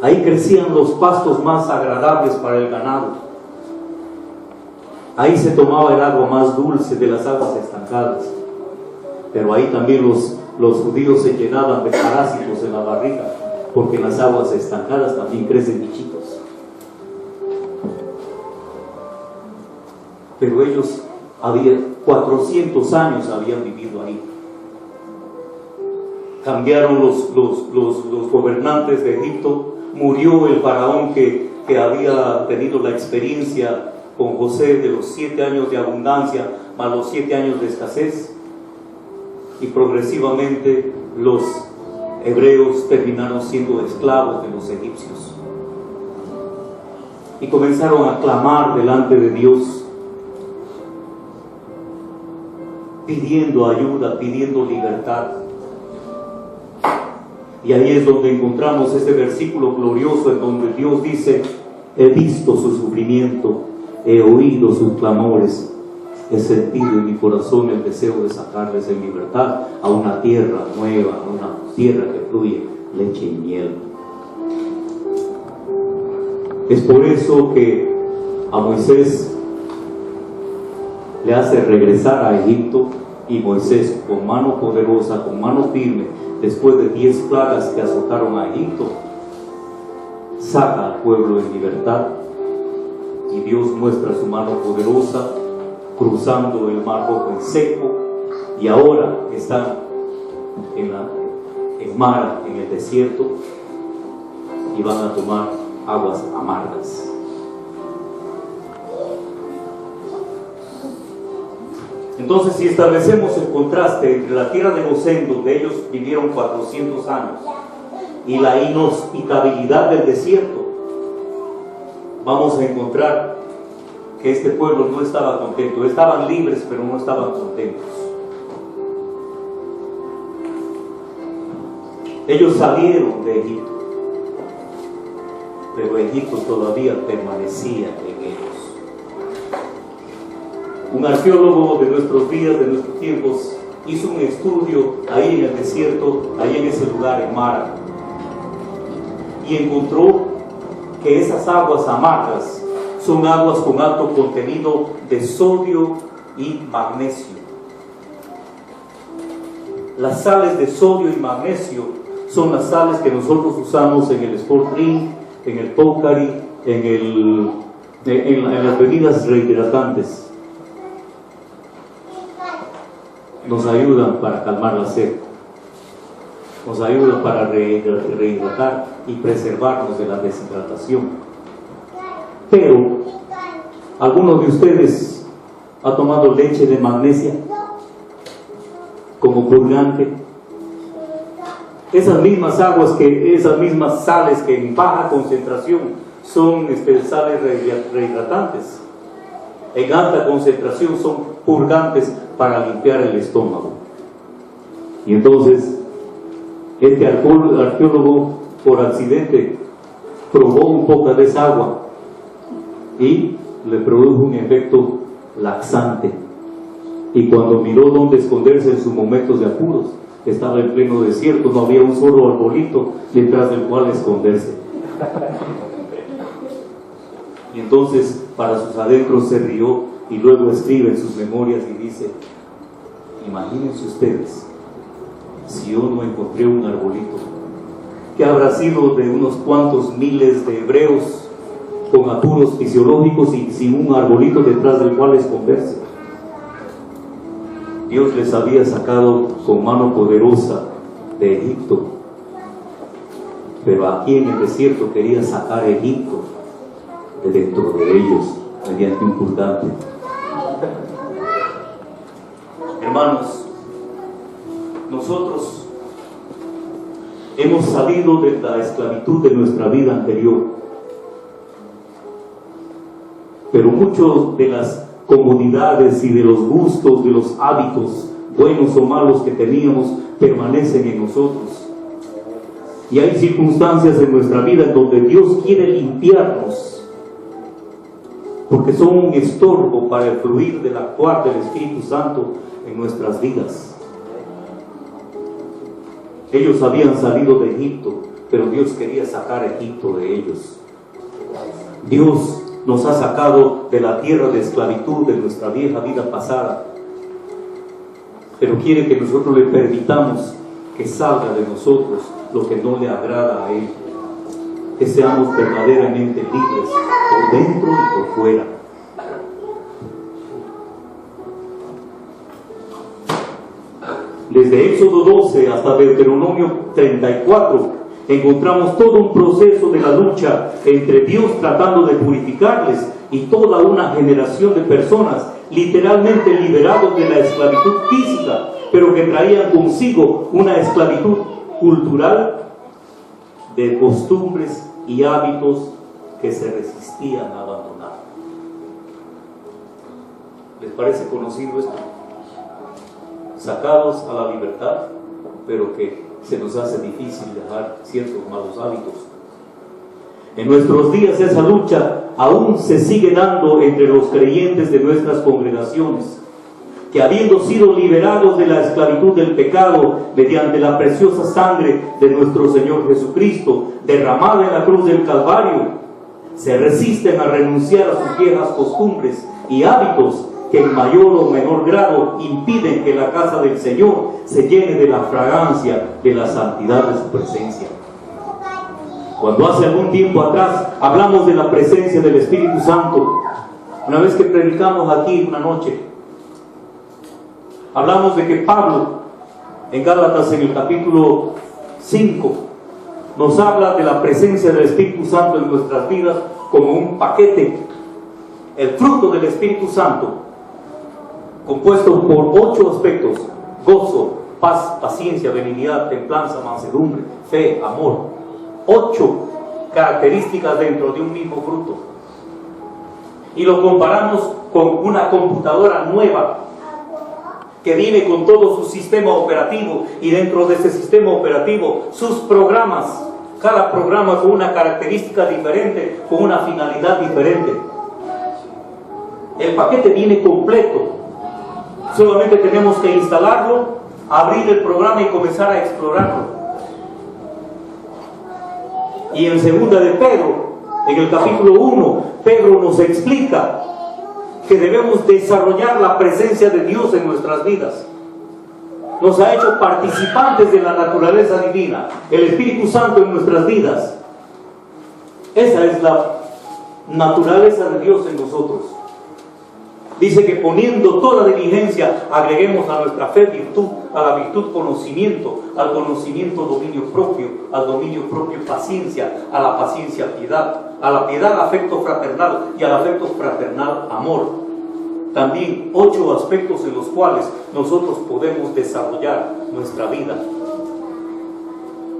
Ahí crecían los pastos más agradables para el ganado. Ahí se tomaba el agua más dulce de las aguas estancadas. Pero ahí también los judíos se llenaban de parásitos en la barriga, porque en las aguas estancadas también crecen bichitos. Pero ellos 400 años habían vivido ahí. Cambiaron los gobernantes de Egipto, murió el faraón que había tenido la experiencia con José de los 7 años de abundancia más los 7 años de escasez, y progresivamente los hebreos terminaron siendo esclavos de los egipcios y comenzaron a clamar delante de Dios, pidiendo ayuda, pidiendo libertad. Y ahí es donde encontramos este versículo glorioso en donde Dios dice: he visto su sufrimiento, he oído sus clamores, he sentido en mi corazón el deseo de sacarles en libertad a una tierra nueva, a una tierra que fluye leche y miel. Es por eso que a Moisés le hace regresar a Egipto, y Moisés, con mano poderosa, con mano firme, después de 10 plagas que azotaron a Egipto, saca al pueblo en libertad, y Dios muestra su mano poderosa cruzando el mar Rojo en seco, y ahora están en Mara, en el desierto, y van a tomar aguas amargas. Entonces, si establecemos el contraste entre la tierra de Gosén, donde ellos vivieron 400 años, y la inhospitabilidad del desierto, vamos a encontrar que este pueblo no estaba contento. Estaban libres, pero no estaban contentos. Ellos salieron de Egipto, pero Egipto todavía permanecía en ellos. Un arqueólogo de nuestros días, de nuestros tiempos, hizo un estudio ahí en el desierto, ahí en ese lugar, en Mara, y encontró que esas aguas amargas son aguas con alto contenido de sodio y magnesio. Las sales de sodio y magnesio son las sales que nosotros usamos en el sport drink, en el Pocari, en las bebidas rehidratantes. Nos ayudan para calmar la sed, nos ayudan para rehidratar y preservarnos de la deshidratación. Pero, ¿alguno de ustedes ha tomado leche de magnesia como purgante? Esas mismas esas mismas sales que en baja concentración son sales rehidratantes, en alta concentración son purgantes para limpiar el estómago. Y entonces este arqueólogo, por accidente, probó un poco de esa agua y le produjo un efecto laxante, y cuando miró dónde esconderse en sus momentos de apuros, estaba en pleno desierto, no había un solo arbolito detrás del cual esconderse. Y entonces para sus adentros se rió, y luego escribe en sus memorias y dice: imagínense ustedes, si yo no encontré un arbolito, ¿qué habrá sido de unos cuantos miles de hebreos con apuros fisiológicos y sin un arbolito detrás del cual esconderse? Dios les había sacado con mano poderosa de Egipto, pero aquí en el desierto quería sacar a Egipto de dentro de ellos mediante un purgante. Hermanos, nosotros hemos salido de la esclavitud de nuestra vida anterior, pero muchos de las comodidades y de los gustos, de los hábitos, buenos o malos que teníamos, permanecen en nosotros. Y hay circunstancias en nuestra vida en donde Dios quiere limpiarnos, porque son un estorbo para el fluir del actuar del Espíritu Santo en nuestras vidas. Ellos habían salido de Egipto, pero Dios quería sacar a Egipto de ellos. Dios nos ha sacado de la tierra de esclavitud de nuestra vieja vida pasada, pero quiere que nosotros le permitamos que salga de nosotros lo que no le agrada a Él, que seamos verdaderamente libres por dentro y por fuera. Desde Éxodo 12 hasta Deuteronomio 34 encontramos todo un proceso de la lucha entre Dios tratando de purificarles y toda una generación de personas literalmente liberados de la esclavitud física, pero que traían consigo una esclavitud, cultural de costumbres y hábitos que se resistían a abandonar. ¿Les parece conocido esto? Sacados a la libertad, pero que se nos hace difícil dejar ciertos malos hábitos. En nuestros días esa lucha aún se sigue dando entre los creyentes de nuestras congregaciones, que habiendo sido liberados de la esclavitud del pecado mediante la preciosa sangre de nuestro Señor Jesucristo, derramada en la cruz del Calvario, se resisten a renunciar a sus viejas costumbres y hábitos que en mayor o menor grado impiden que la casa del Señor se llene de la fragancia de la santidad de su presencia. Cuando hace algún tiempo atrás hablamos de la presencia del Espíritu Santo, una vez que predicamos aquí una noche, hablamos de que Pablo en Gálatas, en el capítulo 5, nos habla de la presencia del Espíritu Santo en nuestras vidas como un paquete, el fruto del Espíritu Santo, compuesto por 8 aspectos: gozo, paz, paciencia, benignidad, templanza, mansedumbre, fe, amor. 8 características dentro de un mismo fruto. Y lo comparamos con una computadora nueva que viene con todo su sistema operativo, y dentro de ese sistema operativo sus programas, cada programa con una característica diferente, con una finalidad diferente. El paquete viene completo, solamente tenemos que instalarlo, abrir el programa y comenzar a explorarlo. Y en segunda de Pedro, en el capítulo 1, Pedro nos explica que debemos desarrollar la presencia de Dios en nuestras vidas. Nos ha hecho participantes de la naturaleza divina, el Espíritu Santo en nuestras vidas. Esa es la naturaleza de Dios en nosotros. Dice que poniendo toda diligencia, agreguemos a nuestra fe virtud, a la virtud conocimiento, al conocimiento dominio propio, al dominio propio paciencia, a la paciencia piedad, a la piedad afecto fraternal y al afecto fraternal amor. También 8 aspectos en los cuales nosotros podemos desarrollar nuestra vida.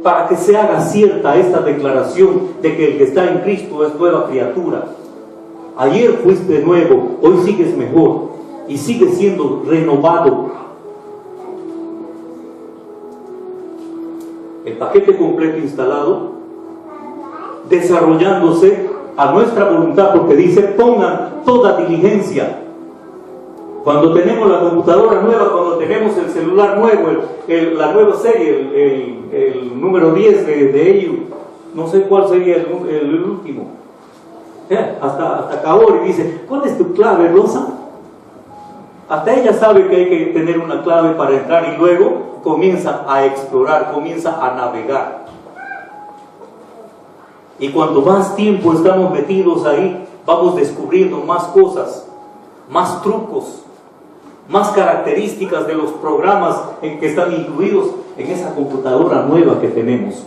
Para que se haga cierta esta declaración de que el que está en Cristo es nueva criatura. Ayer fuiste nuevo, hoy sigues mejor y sigues siendo renovado. El paquete completo instalado, desarrollándose a nuestra voluntad, porque dice: pongan toda diligencia. Cuando tenemos la computadora nueva, cuando tenemos el celular nuevo, la nueva serie, el número 10 de ellos, no sé cuál sería el último. Hasta Kaori dice: ¿cuál es tu clave, Rosa? Hasta ella sabe que hay que tener una clave para entrar, y luego comienza a explorar, comienza a navegar. Y cuanto más tiempo estamos metidos ahí, vamos descubriendo más cosas, más trucos, más características de los programas en que están incluidos en esa computadora nueva que tenemos.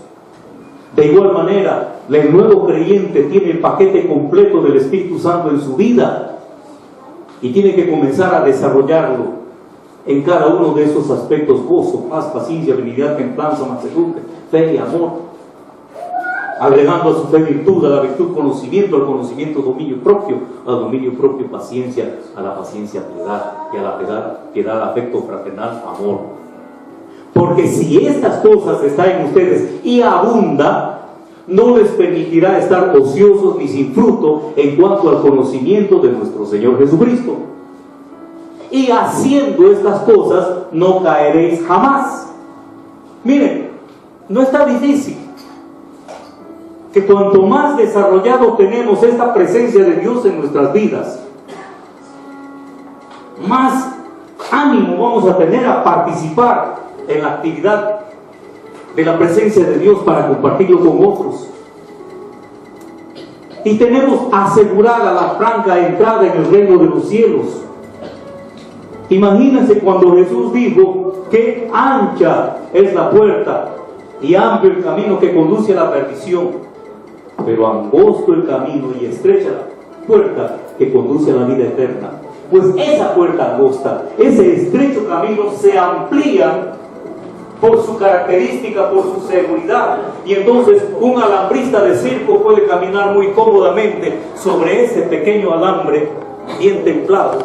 De igual manera, el nuevo creyente tiene el paquete completo del Espíritu Santo en su vida y tiene que comenzar a desarrollarlo en cada uno de esos aspectos: gozo, paz, paciencia, benignidad, templanza, mansedumbre, fe y amor, agregando a su fe virtud, a la virtud conocimiento, al conocimiento dominio propio, al dominio propio paciencia, a la paciencia piedad, y a la piedad afecto fraternal amor. Porque si estas cosas están en ustedes y abunda, no les permitirá estar ociosos ni sin fruto en cuanto al conocimiento de nuestro Señor Jesucristo. Y haciendo estas cosas no caeréis jamás. Miren, no está difícil. Que cuanto más desarrollado tenemos esta presencia de Dios en nuestras vidas, más ánimo vamos a tener a participar en la actividad de la presencia de Dios para compartirlo con otros. Y tenemos asegurada la franca entrada en el reino de los cielos. Imagínense cuando Jesús dijo que ancha es la puerta y amplio el camino que conduce a la perdición, pero angosto el camino y estrecha la puerta que conduce a la vida eterna. Pues esa puerta angosta, ese estrecho camino se amplía por su característica, por su seguridad. Y entonces un alambrista de circo puede caminar muy cómodamente sobre ese pequeño alambre bien templado,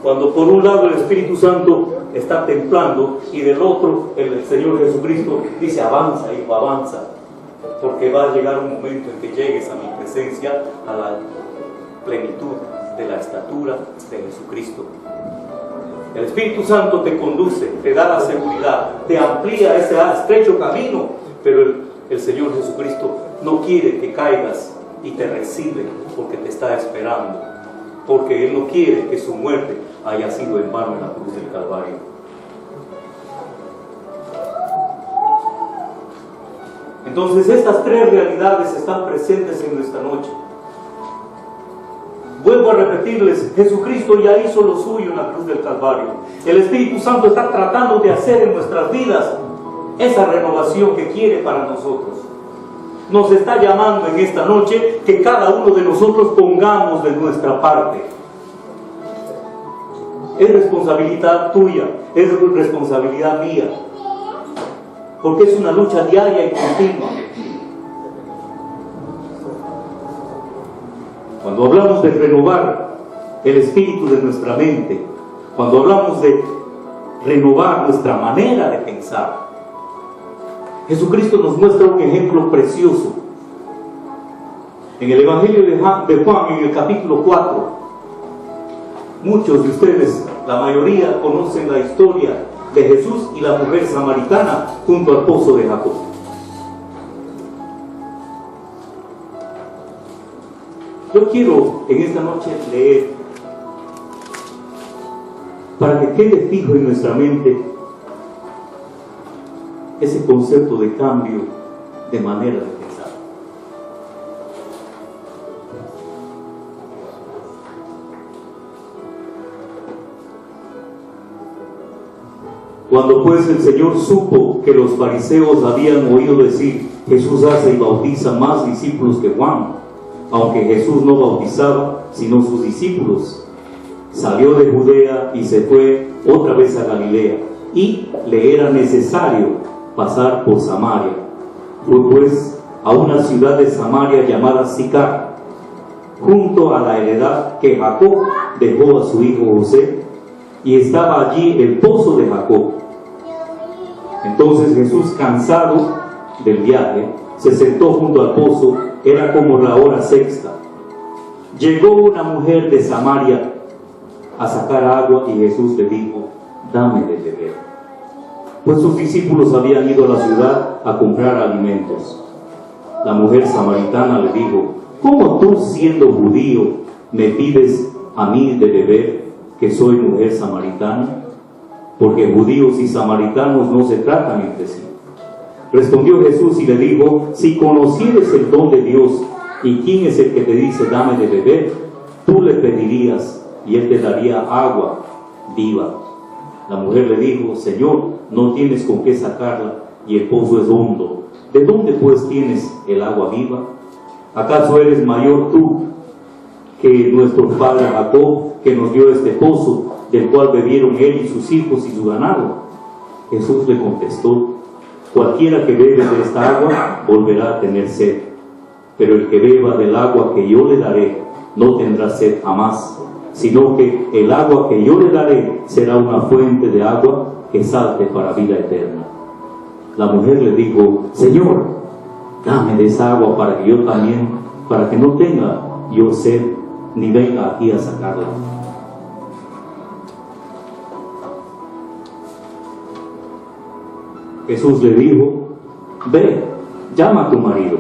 cuando por un lado el Espíritu Santo está templando y del otro el Señor Jesucristo dice: avanza, hijo, avanza, porque va a llegar un momento en que llegues a mi presencia, a la plenitud de la estatura de Jesucristo. El Espíritu Santo te conduce, te da la seguridad, te amplía ese estrecho camino, pero el Señor Jesucristo no quiere que caigas y te recibe porque te está esperando, porque Él no quiere que su muerte haya sido en vano en la cruz del Calvario. Entonces estas tres realidades están presentes en nuestra noche. Vuelvo a repetirles, Jesucristo ya hizo lo suyo en la cruz del Calvario. El Espíritu Santo está tratando de hacer en nuestras vidas esa renovación que quiere para nosotros. Nos está llamando en esta noche que cada uno de nosotros pongamos de nuestra parte. Es responsabilidad tuya, es responsabilidad mía, porque es una lucha diaria y continua. Cuando hablamos de renovar el espíritu de nuestra mente, cuando hablamos de renovar nuestra manera de pensar, Jesucristo nos muestra un ejemplo precioso. En el Evangelio de Juan, en el capítulo 4, muchos de ustedes, la mayoría, conocen la historia de Jesús y la mujer samaritana junto al pozo de Jacob. Yo quiero en esta noche leer, para que quede fijo en nuestra mente ese concepto de cambio de manera de pensar. Cuando pues el Señor supo que los fariseos habían oído decir: Jesús hace y bautiza más discípulos que Juan, aunque Jesús no bautizaba sino sus discípulos, salió de Judea y se fue otra vez a Galilea, y le era necesario pasar por Samaria. Fue pues a una ciudad de Samaria llamada Sicar, junto a la heredad que Jacob dejó a su hijo José, y estaba allí el pozo de Jacob. Entonces Jesús, cansado del viaje, se sentó junto al pozo. Era como la hora sexta. Llegó una mujer de Samaria a sacar agua y Jesús le dijo: dame de beber. Pues sus discípulos habían ido a la ciudad a comprar alimentos. La mujer samaritana le dijo: ¿cómo tú, siendo judío, me pides a mí de beber, que soy mujer samaritana? Porque judíos y samaritanos no se tratan entre sí. Respondió Jesús y le dijo: si conocieres el don de Dios y quién es el que te dice dame de beber, tú le pedirías y él te daría agua viva. La mujer le dijo: Señor, no tienes con qué sacarla y el pozo es hondo. ¿De dónde pues tienes el agua viva? ¿Acaso eres mayor tú que nuestro padre Jacob, que nos dio este pozo, del cual bebieron él y sus hijos y su ganado? Jesús le contestó: cualquiera que bebe de esta agua volverá a tener sed, pero el que beba del agua que yo le daré no tendrá sed jamás, sino que el agua que yo le daré será una fuente de agua que salte para vida eterna. La mujer le dijo: Señor, dame de esa agua para que yo también, para que no tenga yo sed, ni venga aquí a sacarla. Jesús le dijo: ve, llama a tu marido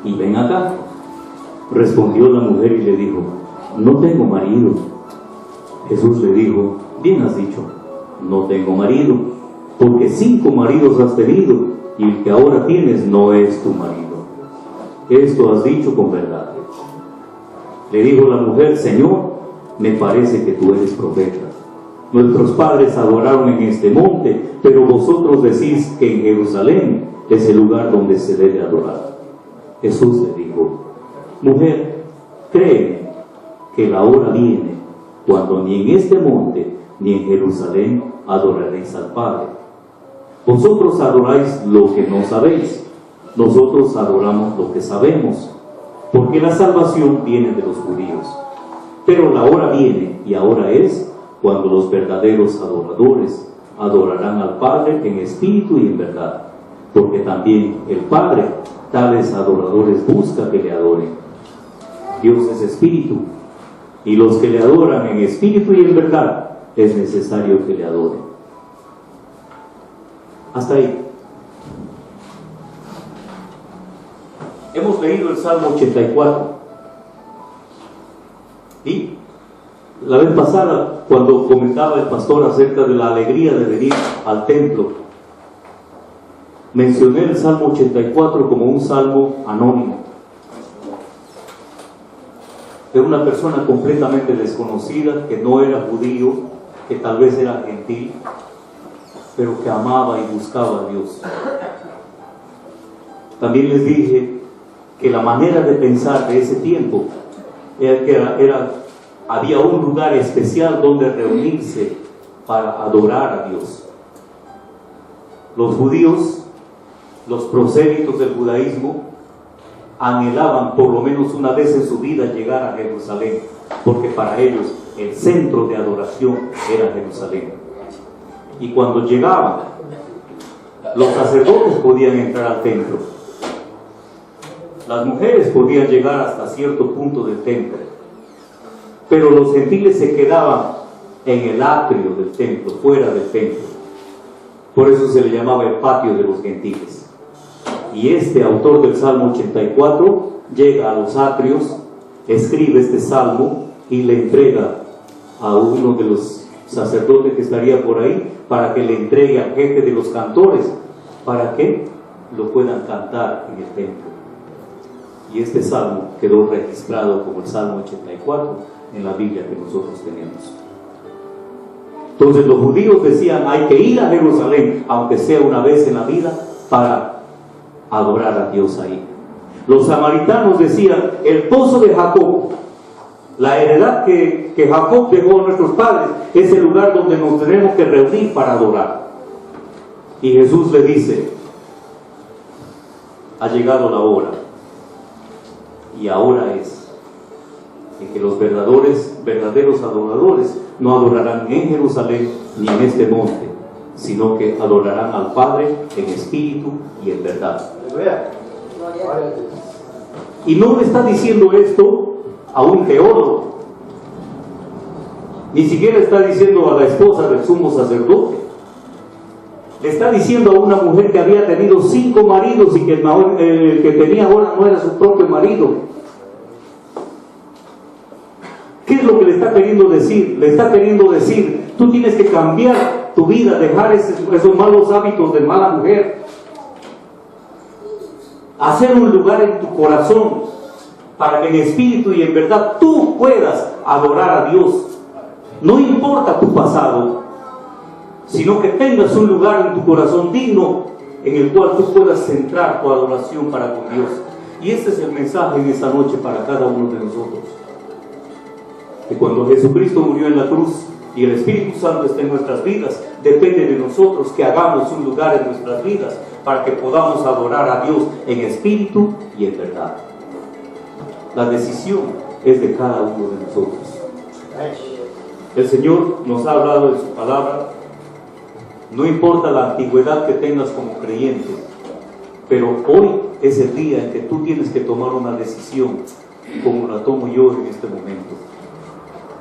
y ven acá. Respondió la mujer y le dijo: no tengo marido. Jesús le dijo: bien has dicho, no tengo marido, porque 5 maridos has tenido y el que ahora tienes no es tu marido. Esto has dicho con verdad. Le dijo la mujer: Señor, me parece que tú eres profeta. Nuestros padres adoraron en este monte, pero vosotros decís que en Jerusalén es el lugar donde se debe adorar. Jesús le dijo: mujer, créeme que la hora viene cuando ni en este monte ni en Jerusalén adoraréis al Padre. Vosotros adoráis lo que no sabéis, nosotros adoramos lo que sabemos, porque la salvación viene de los judíos. Pero la hora viene, y ahora es, cuando los verdaderos adoradores adorarán al Padre en espíritu y en verdad, porque también el Padre tales adoradores busca que le adoren. Dios es espíritu, y los que le adoran en espíritu y en verdad es necesario que le adoren. Hasta ahí. Hemos leído el Salmo 84 y la vez pasada, cuando comentaba el pastor acerca de la alegría de venir al templo, mencioné el Salmo 84 como un salmo anónimo. Era una persona completamente desconocida, que no era judío, que tal vez era gentil, pero que amaba y buscaba a Dios. También les dije que la manera de pensar de ese tiempo era que había un lugar especial donde reunirse para adorar a Dios. Los judíos, los prosélitos del judaísmo, anhelaban por lo menos una vez en su vida llegar a Jerusalén, porque para ellos el centro de adoración era Jerusalén. Y cuando llegaban, los sacerdotes podían entrar al templo, las mujeres podían llegar hasta cierto punto del templo, pero los gentiles se quedaban en el atrio del templo, fuera del templo. Por eso se le llamaba el patio de los gentiles. Y este autor del Salmo 84 llega a los atrios, escribe este salmo y le entrega a uno de los sacerdotes que estaría por ahí, para que le entregue al jefe de los cantores, para que lo puedan cantar en el templo. Y este salmo quedó registrado como el Salmo 84 en la Biblia que nosotros tenemos. Entonces los judíos decían, hay que ir a Jerusalén, aunque sea una vez en la vida, para adorar a Dios ahí. Los samaritanos decían, el pozo de Jacob, la heredad que Jacob dejó a nuestros padres, es el lugar donde nos tenemos que reunir para adorar. Y Jesús le dice, ha llegado la hora, y ahora es, en que los verdaderos adoradores no adorarán en Jerusalén ni en este monte, sino que adorarán al Padre en espíritu y en verdad. Y no le está diciendo esto a un teólogo, ni siquiera está diciendo a la esposa del sumo sacerdote. Le está diciendo a una mujer que había tenido 5 maridos y que el que tenía ahora no era su propio marido. ¿Qué es lo que le está queriendo decir? Le está queriendo decir, tú tienes que cambiar tu vida, dejar esos malos hábitos de mala mujer, hacer un lugar en tu corazón para que en espíritu y en verdad tú puedas adorar a Dios. No importa tu pasado, sino que tengas un lugar en tu corazón digno en el cual tú puedas centrar tu adoración para con Dios. Y este es el mensaje en esta noche para cada uno de nosotros. Que cuando Jesucristo murió en la cruz y el Espíritu Santo está en nuestras vidas, depende de nosotros que hagamos un lugar en nuestras vidas para que podamos adorar a Dios en espíritu y en verdad. La decisión es de cada uno de nosotros. El Señor nos ha hablado en su palabra. No importa la antigüedad que tengas como creyente, pero hoy es el día en que tú tienes que tomar una decisión, como la tomo yo en este momento.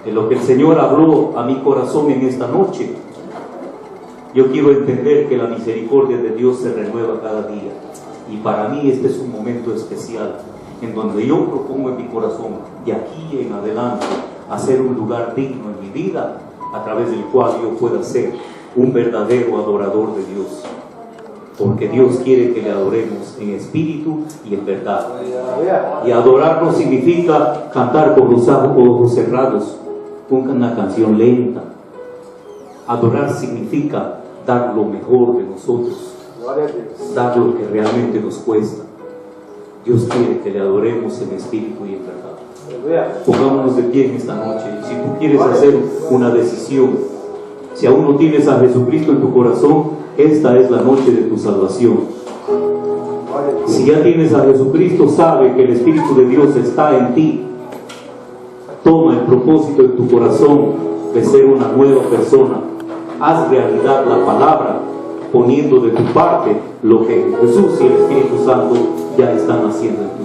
En lo que el Señor habló a mi corazón en esta noche, yo quiero entender que la misericordia de Dios se renueva cada día. Y para mí este es un momento especial, en donde yo propongo en mi corazón, de aquí en adelante, hacer un lugar digno en mi vida, a través del cual yo pueda ser un verdadero adorador de Dios. Porque Dios quiere que le adoremos en espíritu y en verdad. Y adorar no significa cantar con los ojos cerrados una canción lenta. Adorar significa dar lo mejor de nosotros, dar lo que realmente nos cuesta. Dios quiere que le adoremos en espíritu y en verdad. Pongámonos de pie en esta noche. Y si tú quieres hacer una decisión, si aún no tienes a Jesucristo en tu corazón, esta es la noche de tu salvación. Si ya tienes a Jesucristo, sabe que el Espíritu de Dios está en ti. Toma el propósito en tu corazón de ser una nueva persona. Haz realidad la palabra, poniendo de tu parte lo que Jesús y el Espíritu Santo ya están haciendo en ti.